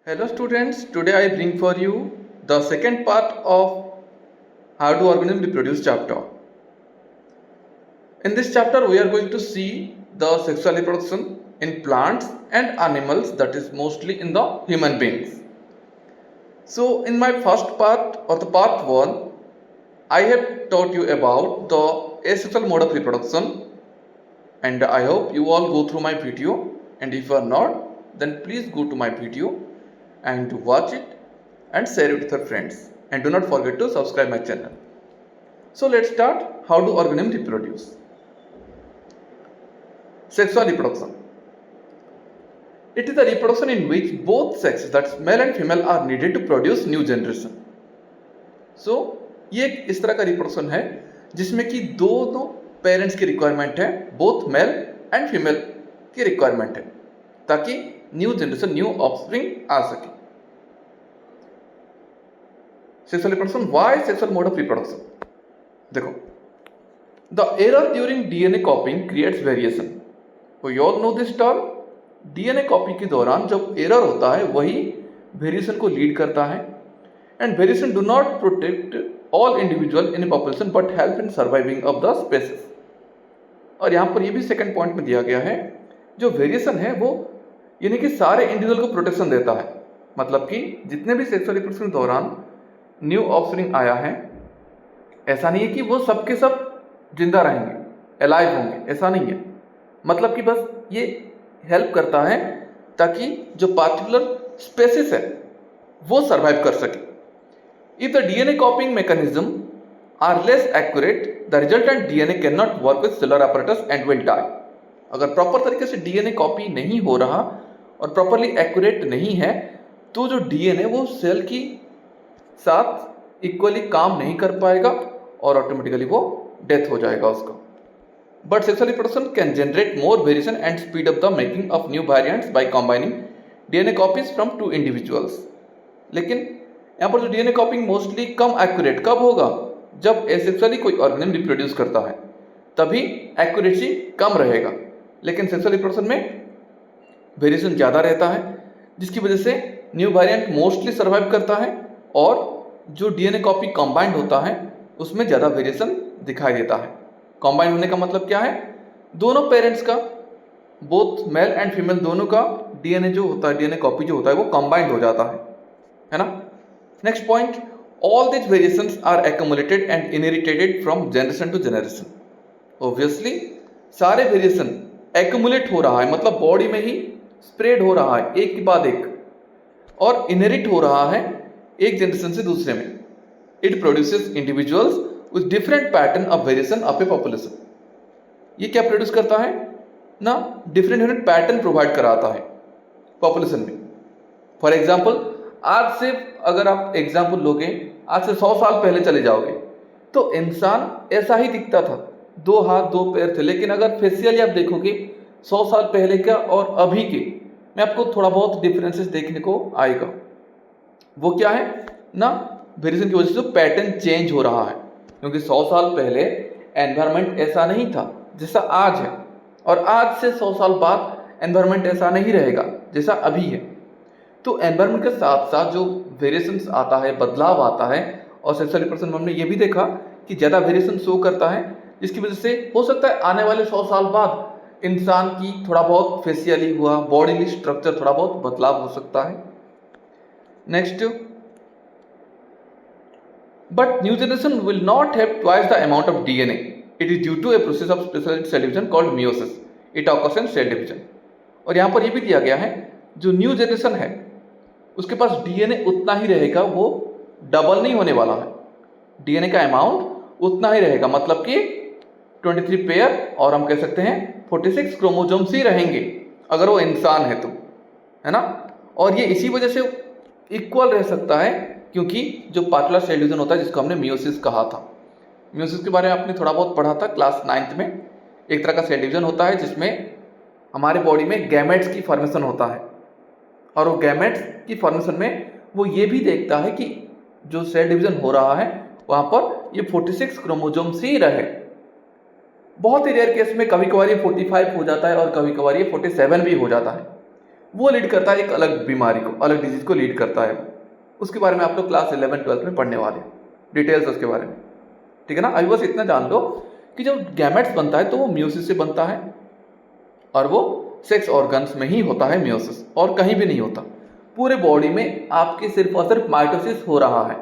Hello students, today I bring for you the second part of how do organisms reproduce chapter. In this chapter we are going to see the sexual reproduction in plants and animals, that is mostly in the human beings. So in my first part or the part 1, I have taught you about the asexual mode of reproduction, and I hope you all go through my video, and if you are not, then please go to my video and watch it and share it with your friends, and do not forget to subscribe my channel. So let's start. How do organisms reproduce? Sexual reproduction. It is the reproduction in which both sexes, that's male and female, are needed to produce new generation. So ये इस तरह का reproduction है जिसमें कि दोनों parents की requirement है, बोथ मेल एंड फीमेल की रिक्वायरमेंट है, ताकि न्यू जनरेशन, न्यू ऑफस्प्रिंग आ सके. Sexual reproduction. Why sexual mode of reproduction? देखो, the error during DNA copying creates variation. We all know this term. DNA copy के दौरान जब एरर होता है वही वेरिएशन को लीड करता है. And variation do not protect all individual in A population but help in surviving of the species. और यहाँ पर ये भी सेकंड पॉइंट में दिया गया है, जो वेरिएशन है वो यानी कि सारे इंडिविजुअल को प्रोटेक्शन देता है. मतलब कि जितने भी सेक्सुअल रिप्रोडक्शन के दौरान न्यू ऑफस्प्रिंग आया है, ऐसा नहीं है कि वो सब के सब जिंदा रहेंगे, अलाइव होंगे, ऐसा नहीं है. मतलब कि बस ये हेल्प करता है ताकि जो पार्टिकुलर स्पेसिस है वो सर्वाइव कर सके. If the DNA copying mechanism are less accurate, the resultant DNA can not work with cellular apparatus and will die. अगर प्रॉपर तरीके से डीएनए कॉपी नहीं हो रहा और प्रॉपरली एक्यूरेट नहीं है, तो जो डीएनए वो सेल की साथ इक्वली काम नहीं कर पाएगा और ऑटोमेटिकली वो डेथ हो जाएगा उसका. But sexual reproduction can generate more variation and speed up the making of new variants by combining DNA copies from two individuals. लेकिन यहाँ पर जो डीएनए कॉपिंग मोस्टली कम एक्यूरेट कब होगा? जब एसेक्सुअली कोई ऑर्गेनिज्म रिप्रोड्यूस करता है, तभी एक्यूरेसी कम रहेगा. लेकिन सेक्सुअल रिप्रोडक्शन में वेरिएशन ज़्यादा रहता है, जिसकी वजह से न्यू वेरिएंट मोस्टली सर्वाइव करता है और जो डीएनए कॉपी कंबाइंड होता है उसमें ज़्यादा वेरिएशन दिखाई देता है. कंबाइंड होने का मतलब क्या है? दोनों पेरेंट्स का, बोथ मेल एंड फीमेल दोनों का डीएनए जो होता है, डीएनए कॉपी जो होता है वो कंबाइंड हो जाता है ना. Next point, all this variations are accumulated and inherited from generation to generation. Obviously सारे वेरिएशन एक्युमुलेट हो रहा है, मतलब बॉडी में ही स्प्रेड हो रहा है एक के बाद एक, और इनहेरिट हो रहा है एक जनरेशन से दूसरे में. It produces individuals with different pattern of variation of A population. ये क्या प्रोड्यूस करता है ना? डिफरेंट डिफरेंट पैटर्न प्रोवाइड कराता है पॉपुलेशन में. फॉर एग्जाम्पल, आज से अगर आप एग्जाम्पल लोगे, आज से 100 साल पहले चले जाओगे तो इंसान ऐसा ही दिखता था, 2 हाथ 2 पैर थे. लेकिन अगर फेसियली आप देखोगे 100 साल पहले का और अभी के में, आपको थोड़ा बहुत डिफरेंसेस देखने को आएगा. वो क्या है ना? वेरिएशन की वजह से पैटर्न चेंज हो रहा है, क्योंकि 100 साल पहले एनवायरनमेंट ऐसा नहीं था जैसा आज है, और आज से 100 साल बाद एनवायरनमेंट ऐसा नहीं रहेगा जैसा अभी है. तो एनवायरनमेंट के साथ साथ जो वेरिएशंस आता है, बदलाव आता है, और सेक्सुअल रिप्रोडक्शन में हमने ये भी देखा कि ज़्यादा वेरिएशन शो करता है, जिसकी वजह से हो सकता है आने वाले 100 साल बाद इंसान की थोड़ा बहुत फेसियली हुआ, बॉडीली स्ट्रक्चर थोड़ा बहुत बदलाव हो सकता है. Next, but new generation will not have twice the amount of DNA. It is due to a process of specialized cell division called meiosis. It occurs in cell division. और यहाँ पर ये भी दिया गया है, जो न्यू जनरेशन है उसके पास डीएनए उतना ही रहेगा, वो डबल नहीं होने वाला है. डीएनए का अमाउंट उतना ही रहेगा, मतलब कि 23 पेयर, और हम कह सकते हैं 46 क्रोमोसोम्स ही रहेंगे अगर वो इंसान है तो, है ना. और ये इसी वजह से इक्वल रह सकता है क्योंकि जो पार्टिकुलर सेल डिवीजन होता है, जिसको हमने मियोसिस कहा था. मियोसिस के बारे में आपने थोड़ा बहुत पढ़ा था क्लास 9th में. एक तरह का सेल डिवीजन होता है जिसमें हमारे बॉडी में गैमेट्स की फॉर्मेशन होता है, और वो गैमेट्स की फॉर्मेशन में वो ये भी देखता है कि जो सेल डिवीजन हो रहा है वहाँ पर ये 46 क्रोमोसोम्स ही रहे. बहुत ही रेयर केस में कभी कभार ये 45 हो जाता है और कभी कभार ये 47 भी हो जाता है. वो लीड करता है एक अलग बीमारी को, अलग डिजीज को लीड करता है। उसके बारे में आप लोग क्लास 11-12 में पढ़ने वाले, डिटेल्स उसके बारे में, ठीक है ना। अभी बस इतना जान लो कि जब गैमेट्स बनता है तो वो म्यूसिस से बनता है, और वो सेक्स ऑर्गन्स में ही होता है म्यूसिस, और कहीं भी नहीं होता। पूरे बॉडी में आपके सिर्फ और सिर्फ माइटोसिस हो रहा है,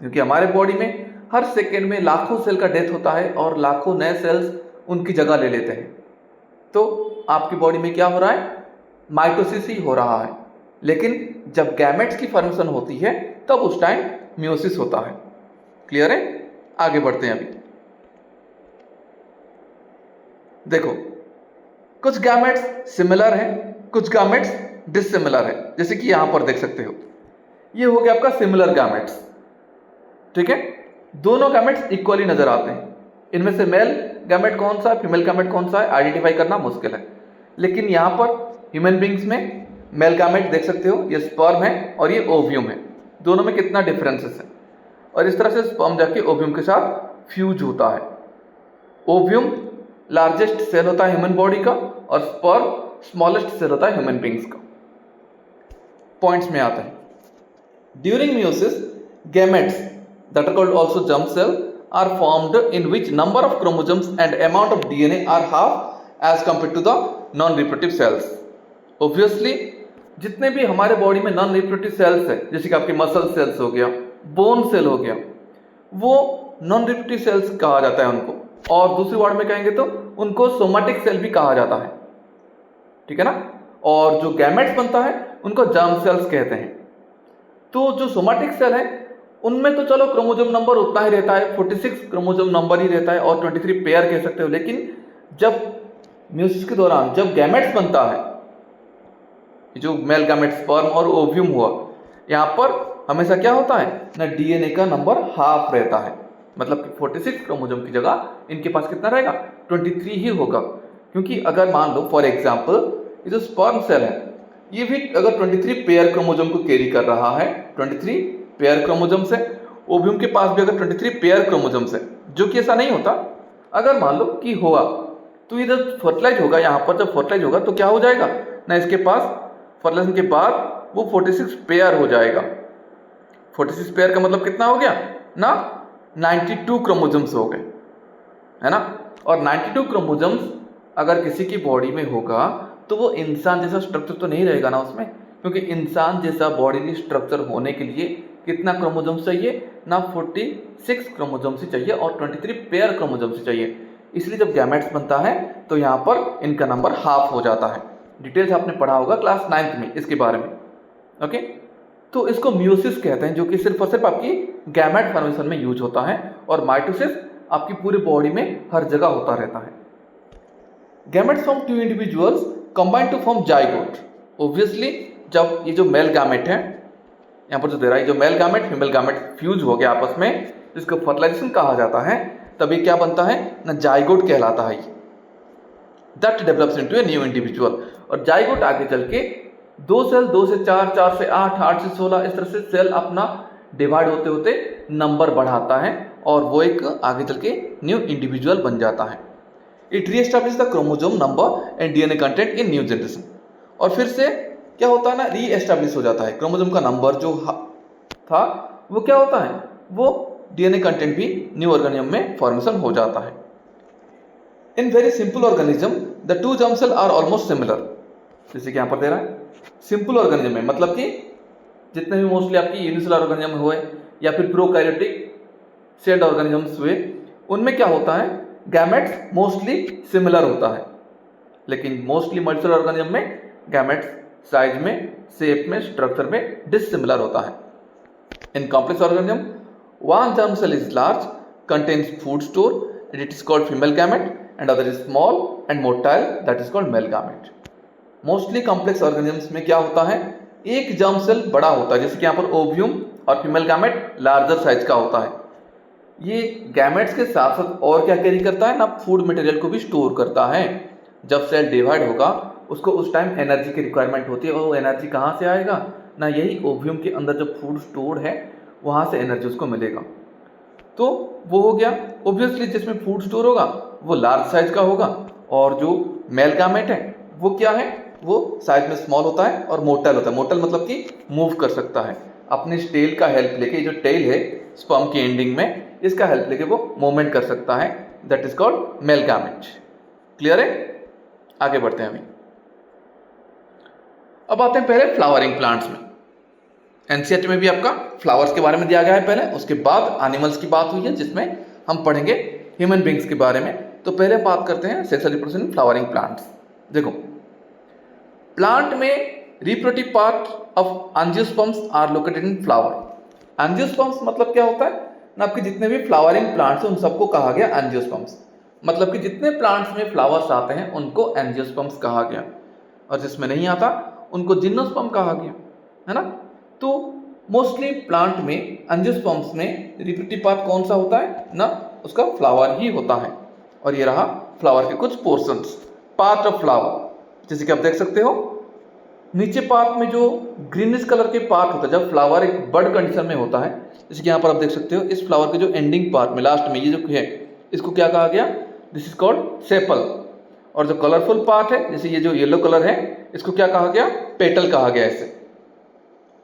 क्योंकि हमारे बॉडी में हर सेकेंड में लाखों सेल का डेथ होता है और लाखों नए सेल्स उनकी जगह ले लेते हैं। तो आपकी बॉडी में क्या हो रहा है, माइटोसिस ही हो रहा है। लेकिन जब गैमेट्स की फॉर्मेशन होती है तब उस टाइम म्यूसिस होता है। क्लियर है? आगे बढ़ते हैं। अभी देखो, कुछ गैमेट्स सिमिलर हैं, कुछ गैमेट्स डिसिमिलर है। जैसे कि यहां पर देख सकते हो, ये हो गया आपका सिमिलर गैमेट्स, ठीक है। दोनों गैमेट्स इक्वली नजर आते हैं। इनमें से मेल गैमेट कौन सा है, फीमेल गैमेट कौन सा है, आइडेंटिफाई करना मुश्किल है। लेकिन यहां पर ह्यूमन बींग्स में मेल गैमेट देख सकते हो, ये स्पर्म है और ये ओव्यूम है। दोनों में कितना डिफरेंसेस है। और इस तरह से स्पर्म जाके ओव्यूम के साथ फ्यूज होता है। ओव्यूम लार्जेस्ट सेल होता है ह्यूमन बॉडी का, और स्पर्म स्मॉलेस्ट सेल होता है ह्यूमन बींग्स का। पॉइंट्स में आते हैं। During meiosis, gametes that are called also germ cell are formed in which number of chromosomes and amount of DNA are half as compared to the non-reproductive cells. Obviously, जितने भी हमारे body में non reproductive cells है, जैसे कि आपके muscle cells हो गया, बोन सेल हो गया, वो नॉन रिप्रोडक्टिव सेल्स कहा जाता है उनको, और दूसरी वर्ड में कहेंगे तो उनको सोमैटिक सेल भी कहा जाता है, ठीक है ना। और जो गैमेट्स बनता है उनको जर्म सेल्स कहते हैं। तो जो सोमैटिक सेल है उनमें तो चलो क्रोमोसोम नंबर उतना ही रहता है, 46 क्रोमोसोम नंबर ही रहता है, और 23 पेयर कह सकते हो। लेकिन जब म्यूसिस के दौरान जब गैमेट्स बनता है, जो मेल गैमेट स्पर्म और ओव्यूम हुआ, यहां पर हमेशा क्या होता है ना, डीएनए का नंबर हाफ रहता है। मतलब कि 46 क्रोमोसोम की जगह इनके पास कितना रहेगा, 23 ही होगा। क्योंकि अगर मान लो फॉर एग्जाम्पल ये जो स्पर्म सेल है, ये भी अगर 23 पेयर क्रोमोसोम को कैरी कर रहा है, 23 पेयर क्रोमोसोम्स है, ओव्यूम के पास भी अगर 23 पेयर क्रोमोसोम्स है, जो कि ऐसा नहीं होता। अगर मान लो कि हुआ तो ये जब फर्टिलाइज होगा, यहाँ पर जब फर्टिलाइज होगा तो क्या हो जाएगा ना, इसके पास फर्टिलाइजेशन के बाद वो 46 पेयर हो जाएगा। 46 पेयर का मतलब कितना हो गया ना, 92 क्रोमोसोम्स हो गए, है ना। और 92 क्रोमोसोम्स अगर किसी की बॉडी में होगा तो वो इंसान जैसा स्ट्रक्चर तो नहीं रहेगा ना उसमें, क्योंकि इंसान जैसा बॉडी स्ट्रक्चर होने के लिए कितना क्रोमोसोम्स चाहिए ना, 46 क्रोमोसोम्स ही चाहिए और 23 पेयर क्रोमोसोम्स ही चाहिए। इसलिए जब गैमेट्स बनता है तो यहाँ पर इनका नंबर हाफ हो जाता है। डिटेल्स आपने पढ़ा होगा क्लास 9th में इसके बारे में, ओके। तो इसको म्यूसिस कहते हैं, जो कि सिर्फ और सिर्फ आपकी गैमेट फॉर्मेशन में यूज होता है, और माइटोसिस आपकी पूरी बॉडी में हर जगह होता रहता है। Gametes from 2 individuals combine to form zygote. Obviously जब ये जो मेल गैमेट है, यहाँ पर जो दे रहा है, जो male gamete female gamete fuse हो गया आपस में, जिसको फर्टिलाइजेशन कहा जाता है, तभी क्या बनता है ना, जाइगोट कहलाता है। That develops into a new individual. और जाइगोट आगे चल के 2 सेल, 2 से 4, 4 से 8, 8 से 16, इस तरह से सेल अपना डिवाइड होते होते नंबर बढ़ाता है, और वो एक आगे चल के न्यू इंडिविजुअल बन जाता है। It reestablish the chromosome number and DNA content in new generation. और फिर से क्या होता है ना, रीएस्टैब्लिश हो जाता है क्रोमोसोम का नंबर जो था, वो क्या होता है, वो डीएनए कंटेंट भी न्यू ऑर्गेनिज्म में फॉर्मेशन हो जाता है। In very simple organism the 2 germ cell are almost similar. जैसे कि यहाँ पर दे रहा है, सिंपल ऑर्गेनिज्म में मतलब कि जितने भी मोस्टली आपकी यूनिसेलुलर ऑर्गेनिज्म हुए या फिर प्रोकैरियोटिक सेल्ड ऑर्गेनिजम्स हुए, उनमें क्या होता है, गैमेट्स मोस्टली सिमिलर होता है। लेकिन मोस्टली मल्टीसेलुलर ऑर्गेनिज्म में गैमेट्स साइज में, शेप में, स्ट्रक्चर में डिसिमिलर होता है। In complex organism one germ cell is large, contains food store, and it is called female gamete, and other is small and motile, that is called male gamete. Mostly complex organisms में क्या होता है, एक germ cell बड़ा होता है, जैसे कि यहाँ पर ओव्यूम, और फीमेल गैमेट लार्जर साइज का होता है। ये गैमेट्स के साथ साथ और क्या कैरी करता है ना, फूड मटेरियल को भी स्टोर करता है। जब सेल डिवाइड होगा उसको उस टाइम एनर्जी की रिक्वायरमेंट होती है, और वो एनर्जी कहाँ से आएगा ना, यही ओव्यूम के अंदर जो फूड स्टोर है वहाँ से एनर्जी उसको मिलेगा। तो वो हो गया। ऑब्वियसली जिसमें फूड स्टोर होगा वो लार्ज साइज का होगा, और जो मेल गैमेट है वो क्या है, वो साइज में स्मॉल होता है और मोटाइल होता है। मोटाइल मतलब कि मूव कर सकता है, अपनी टेल का हेल्प लेके, जो टेल है स्पर्म की एंडिंग में, इसका हेल्प लेके वो मूवमेंट कर सकता है। That is called male gamete. Clear है? आगे बढ़ते हैं अभी। अब आते हैं पहले फ्लावरिंग प्लांट्स में। एनसीईआरटी में भी आपका फ्लावर्स के बारे में दिया गया है पहले, उसके बाद एनिमल्स की बात हुई है जिसमें हम पढ़ेंगे ह्यूमन बींग्स के बारे में। तो पहले बात करते हैं sexual reproduction in flowering plants. देखो, प्लांट में reproductive part of angiosperms are located in flower. Angiosperms मतलब क्या होता है ना, आपके जितने भी फ्लावरिंग प्लांट्स हैं उन सबको कहा गया एंजियोस्पर्म्स। मतलब कि जितने प्लांट्स में फ्लावर्स आते हैं उनको एंजियोस्पर्म्स कहा गया, और जिसमें नहीं आता उनको जिम्नोस्पर्म कहा गया, है ना। तो मोस्टली प्लांट में एंजियोस्पर्म्स में रिप्रोडक्टिव पार्ट कौन सा होता है ना, उसका फ्लावर ही होता है। और ये रहा फ्लावर के कुछ पोर्शंस, पार्ट ऑफ फ्लावर। जैसे कि आप देख सकते हो नीचे पार्ट में जो ग्रीनिश कलर के पार्ट होता है जब फ्लावर एक बड कंडीशन में होता है, जैसे कि यहाँ पर आप देख सकते हो इस फ्लावर के जो एंडिंग पार्ट में लास्ट में ये जो है इसको क्या कहा गया, दिस इज कॉल्ड सेपल। और जो कलरफुल पार्ट है जैसे ये जो येलो कलर है इसको क्या कहा गया, पेटल कहा गया इसे।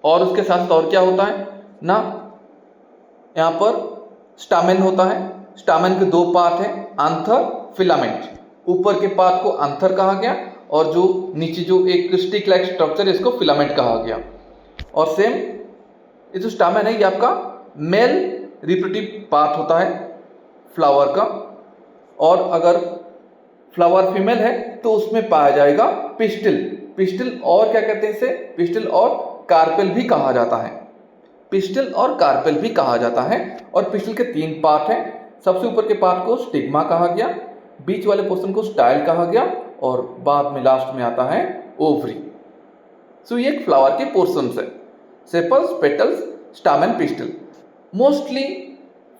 और उसके साथ और क्या होता है ना, यहाँ पर स्टामेन होता है। स्टामेन के दो पार्ट है, आंथर, फिलामेंट। ऊपर के पार्ट को आंथर कहा गया और जो नीचे जो एक स्टिक लाइक स्ट्रक्चर है इसको फिलामेंट कहा गया। और सेम ये जो स्टामेन है ये आपका मेल रिप्रोडक्टिव पार्ट होता है फ्लावर का। और अगर फ्लावर फीमेल है तो उसमें पाया जाएगा पिस्टिल। पिस्टिल और क्या कहते हैं इसे, पिस्टिल और कार्पेल भी कहा जाता है। पिस्टिल और कार्पेल भी कहा जाता है। और पिस्टिल के तीन पार्ट हैं। सबसे ऊपर के पार्ट को स्टिग्मा कहा गया, बीच वाले पोर्शन को स्टाइल कहा गया और बाद में लास्ट में आता है ओवरी। सो ये एक फ्लावर के पोर्शंस है, sepals, petals, stamen, pistil. Mostly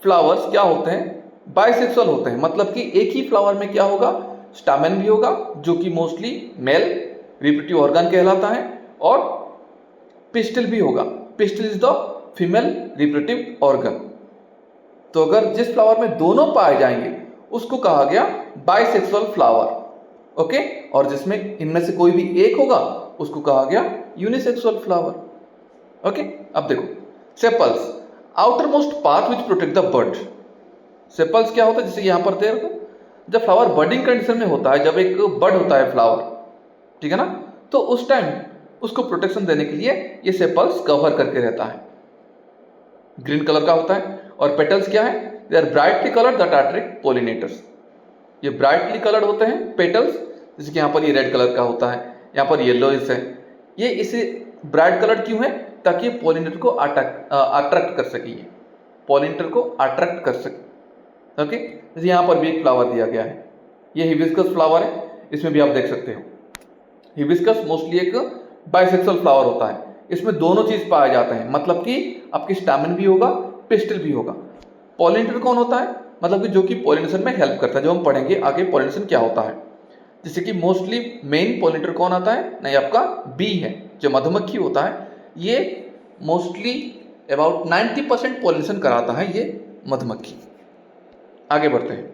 flowers क्या होते हैं, बाइसेक्सुअल होते हैं। मतलब कि एक ही फ्लावर में क्या होगा, स्टामेन भी होगा जो कि मोस्टली मेल रिप्रोडक्टिव ऑर्गन कहलाता है, और पिस्टिल भी होगा। Pistil is the female reproductive organ. तो अगर जिस फ्लावर में दोनों पाए जाएंगे उसको कहा गया बाइसेक्सुअल फ्लावर। ओके, और जिसमें इनमें से कोई भी एक होगा उसको कहा गया यूनिसेक्सुअल फ्लावर। ओके, अब देखो sepals, outer most part which protect the bud. Sepals क्या होता है, जैसे यहां पर देखो जब फ्लावर बडिंग कंडीशन में होता है, जब एक बड होता है फ्लावर, ठीक है ना, तो उस टाइम उसको प्रोटेक्शन देने के लिए ये सेपल्स कवर करके रहता है। ग्रीन कलर का होता है। और पेटल्स क्या है, they are brightly coloured that attract pollinators. ये ब्राइटली कलर्ड होते हैं पेटल्स, जैसे कि यहाँ पर ये रेड कलर का होता है, यहाँ पर येलोइश है। ये इसे ब्राइट कलर्ड क्यों है, ताकि पॉलिनेटर को अट्रैक्ट कर सके, ये पॉलिनेटर को अट्रैक्ट कर सके। ओके, जैसे यहाँ पर भी एक फ्लावर दिया गया है, ये हिबिस्कस फ्लावर है, इसमें भी आप देख सकते हो। हिबिस्कस मोस्टली एक बाइसेक्सुअल फ्लावर होता है, इसमें दोनों चीज पाए जाते हैं। मतलब कि आपकी स्टामेन भी होगा, पिस्टिल भी होगा। पॉलिनेटर कौन होता है, मतलब कि जो कि पॉलिनेशन में हेल्प करता है, जो हम पढ़ेंगे आगे पॉलिनेशन क्या होता है। जैसे कि मोस्टली मेन पॉलिनेटर कौन आता है, नहीं आपका बी है, जो मधुमक्खी होता है। ये मोस्टली अबाउट 90% पॉलिनेशन कराता है ये मधुमक्खी। आगे बढ़ते हैं,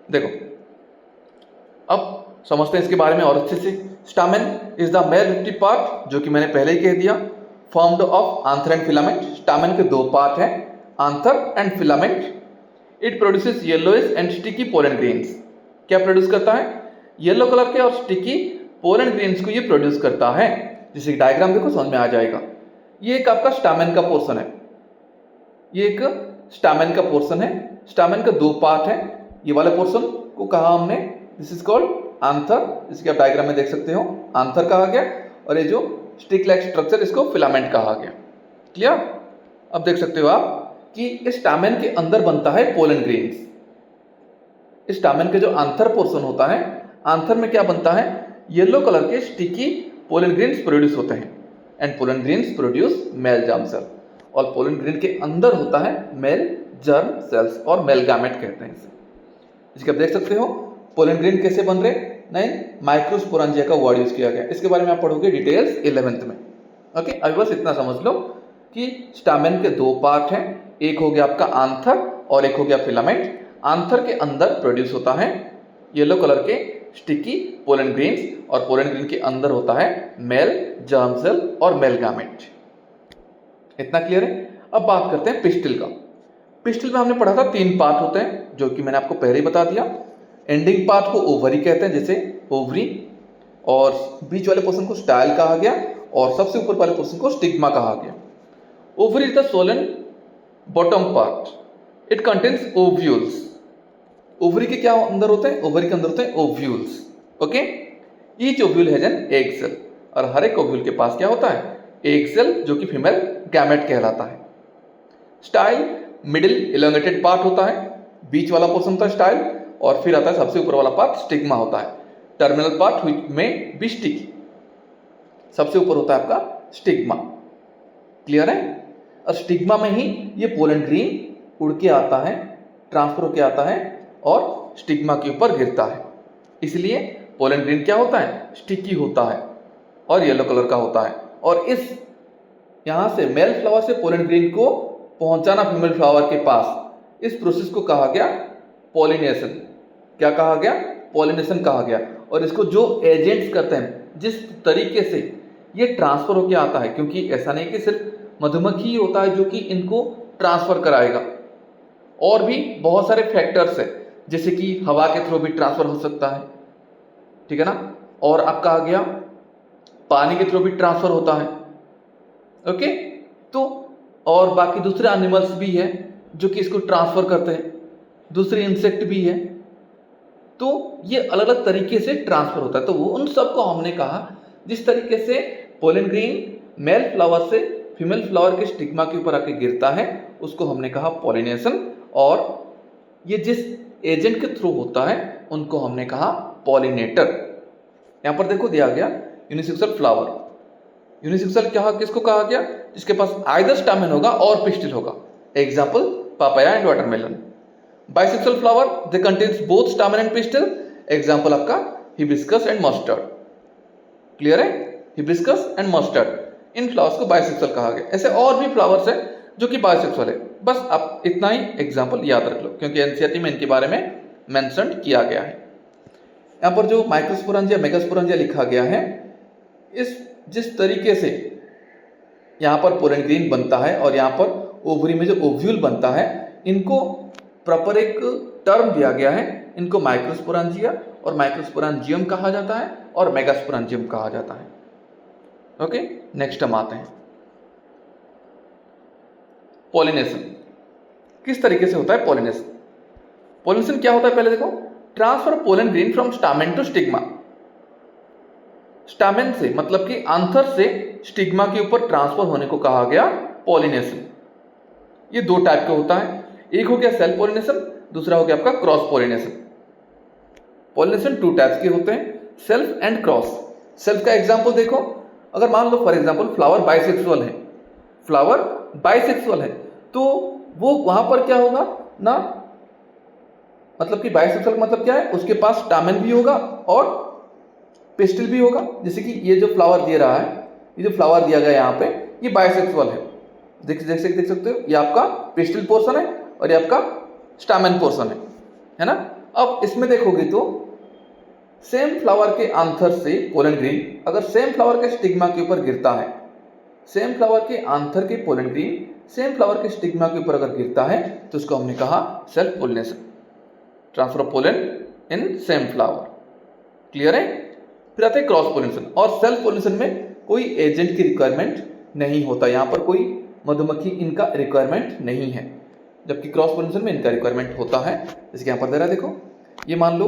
देखो अब समझते हैं इसके बारे में और अच्छे से। Stamen is the male reproductive part, जो कि मैंने पहले ही कह दिया, formed of anther and filament. Stamen के दो पार्ट हैं, anther and filament. It produces yellowish and sticky pollen grains. क्या प्रोड्यूस करता है, येलो कलर के और स्टिकी पोलन ग्रेन्स को ये प्रोड्यूस करता है। जैसे डायग्राम देखो समझ में आ जाएगा। ये एक आपका स्टामेन का पोर्शन है, ये एक स्टामेन का पोर्शन है। स्टामेन का दो पार्ट है, ये वाले पोर्शन को कहा हमने दिस इज कॉल्ड आंथर, जिसके आप डायग्राम में देख सकते हो, आंथर कहा गया। और ये जो स्टिक लाइक स्ट्रक्चर इसको फिलामेंट कहा गया। क्लियर? अब देख सकते हो आप कि इस स्टामेन के अंदर बनता है पोलन ग्रेन्स। इस स्टामेन के जो आंथर पोर्शन होता है, आंथर में क्या बनता है, येलो कलर के स्टिकी पोलन ग्रेन्स प्रोड्यूस होते हैं। And pollen grains produce male germ cell. और पोलन ग्रेन के अंदर होता है मेल जर्म सेल्स और मेल गैमेट कहते हैं इसे। इसके आप देख सकते हो पोलन ग्रेन कैसे बन रहे, नहीं माइक्रोस्पोरेंजिया का वर्ड यूज किया गया। इसके बारे में आप पढ़ोगे डिटेल्स 11th में। ओके, अभी बस इतना समझ लो कि स्टामेन के दो पार्ट हैं, एक हो गया आपका आंथर और एक हो गया फिलामेंट। आंथर के अंदर प्रोड्यूस होता है येलो कलर के स्टिकी पोलन ग्रेन्स, और पोलन ग्रेन के अंदर होता है मेल जर्म सेल और मेल गैमेट। इतना क्लियर है। अब बात करते हैं पिस्टिल का। पिस्टिल में हमने पढ़ा था 3 पार्ट होते हैं, जो कि मैंने आपको पहले ही बता दिया। एंडिंग पार्ट को ओवरी कहते हैं, जैसे ओवरी, और बीच वाले पोर्शन को स्टाइल कहा गया, और सबसे ऊपर वाले पोर्शन को स्टिग्मा कहा गया। Ovary is the Solan bottom part, it contains ovules. Ovary के क्या अंदर होते हैं? ओवरी के अंदर होते हैं ovules. Okay, each ovule has an egg cell, और हर एक ओव्यूल के पास क्या होता है? एग सेल, जो कि फीमेल गैमेट कहलाता है। स्टाइल मिडिल इलोंगेटेड पार्ट होता है, बीच वाला पोर्शन होता है स्टाइल, और फिर आता है सबसे ऊपर वाला पार्ट स्टिग्मा होता है। टर्मिनल पार्ट में बी स्टिकी, सबसे ऊपर होता है आपका स्टिग्मा। क्लियर है? और स्टिग्मा में ही ये पोलन ग्रेन उड़ के आता है, ट्रांसफर होके आता है और स्टिग्मा के ऊपर गिरता है। इसलिए पोलन ग्रेन क्या होता है? स्टिकी होता है और येलो कलर का होता है। और इस यहां से मेल फ्लावर से पोलन ग्रेन को पहुंचाना फीमेल फ्लावर के पास, इस प्रोसेस को कहा गया पॉलिनेशन। क्या कहा गया? पॉलिनेशन कहा गया। और इसको जो एजेंट्स करते हैं, जिस तरीके से ये ट्रांसफर होके आता है, क्योंकि ऐसा नहीं कि सिर्फ मधुमक्खी ही होता है जो कि इनको ट्रांसफर कराएगा, और भी बहुत सारे फैक्टर्स है, जैसे कि हवा के थ्रू भी ट्रांसफर हो सकता है, ठीक है ना, और अब कहा गया पानी के थ्रू भी ट्रांसफर होता है। ओके, तो और बाकी दूसरे एनिमल्स भी है जो कि इसको ट्रांसफर करते हैं, दूसरे इंसेक्ट भी है, तो ये अलग अलग तरीके से ट्रांसफर होता है। तो वो उन सब को हमने कहा, जिस तरीके से पोलन ग्रेन मेल फ्लावर से फीमेल फ्लावर के स्टिग्मा के ऊपर आके गिरता है, उसको हमने कहा पॉलिनेशन, और ये जिस एजेंट के थ्रू होता है उनको हमने कहा पॉलिनेटर। यहां पर देखो दिया गया यूनिसेक्सुअल फ्लावर। यूनिसेक्सुअल क्या, किसको कहा गया? जिसके पास आइदर स्टामेन होगा और पिस्टिल होगा। Example papaya and watermelon. Bisexual flower, they contains both stamen and pistil. Example आपका हिबिस्कस एंड मस्टर्ड। क्लियर है? Hibiscus and mustard, in flowers को बाइसेक्सुअल कहा गया। ऐसे और भी फ्लावर्स है जो कि बाइसेक्सुअल है। बस आप इतना ही एग्जाम्पल याद रख लो, क्योंकि एनसीईआरटी में इनके बारे में मेंशन किया गया है। यहाँ पर जो माइक्रोस्पोरेंजिया मेगास्पोरेंजिया लिखा गया है, इस जिस तरीके से यहाँ पर पोलन ग्रेन बनता है और यहाँ पर ओवरी में जो ओव्यूल बनता है, इनको प्रॉपर एक टर्म दिया गया है। इनको माइक्रोस्पोरेंजिया और माइक्रोस्पोरेंजियम कहा जाता है और मेगास्पोरेंजियम कहा जाता है। ओके, नेक्स्ट हम आते हैं पॉलिनेशन। किस तरीके से होता है पॉलिनेशन? पॉलिनेशन क्या होता है पहले देखो। Transfer pollen grain from stamen to stigma. Stamen से मतलब कि आंथर से स्टिग्मा के ऊपर ट्रांसफर होने को कहा गया पॉलिनेशन। ये 2 टाइप का होता है, एक हो गया सेल्फ पॉलिनेशन, दूसरा हो गया आपका क्रॉस पॉलिनेशन। पॉलिनेशन 2 टाइप्स के होते हैं, सेल्फ एंड क्रॉस। सेल्फ का एग्जांपल देखो, अगर मान लो फॉर एग्जांपल फ्लावर बाइसेक्सुअल है, फ्लावर बाइसेक्सुअल है, तो वो वहां पर क्या होगा ना, मतलब कि बाइसेक्सुअल मतलब क्या है, उसके पास स्टामेन भी होगा और पिस्टिल भी होगा। जैसे कि ये जो फ्लावर दे रहा है, ये जो फ्लावर दिया गया यहाँ पे, ये बाइसेक्सुअल है। देख सकते हो, ये आपका पिस्टिल पोर्शन है और ये आपका स्टामेन पोर्शन है ना। अब इसमें देखोगे तो सेम फ्लावर के आंथर से पोलन ग्रेन अगर सेम फ्लावर के स्टिग्मा के ऊपर गिरता है, सेम फ्लावर के आंथर के पोलन ग्रेन सेम फ्लावर के स्टिग्मा के ऊपर अगर गिरता है, तो उसको हमने कहा self pollination, transfer of pollen in same flower. Clear है? फिर आते हैं क्रॉस पोलिनेशन। और सेल्फ पोलिनेशन में कोई एजेंट की रिक्वायरमेंट नहीं होता, यहाँ पर कोई मधुमक्खी इनका रिक्वायरमेंट नहीं है, जबकि क्रॉस पोलिनेशन में इनका रिक्वायरमेंट होता है। जैसे कि यहाँ पर दे रहा है, देखो ये मान लो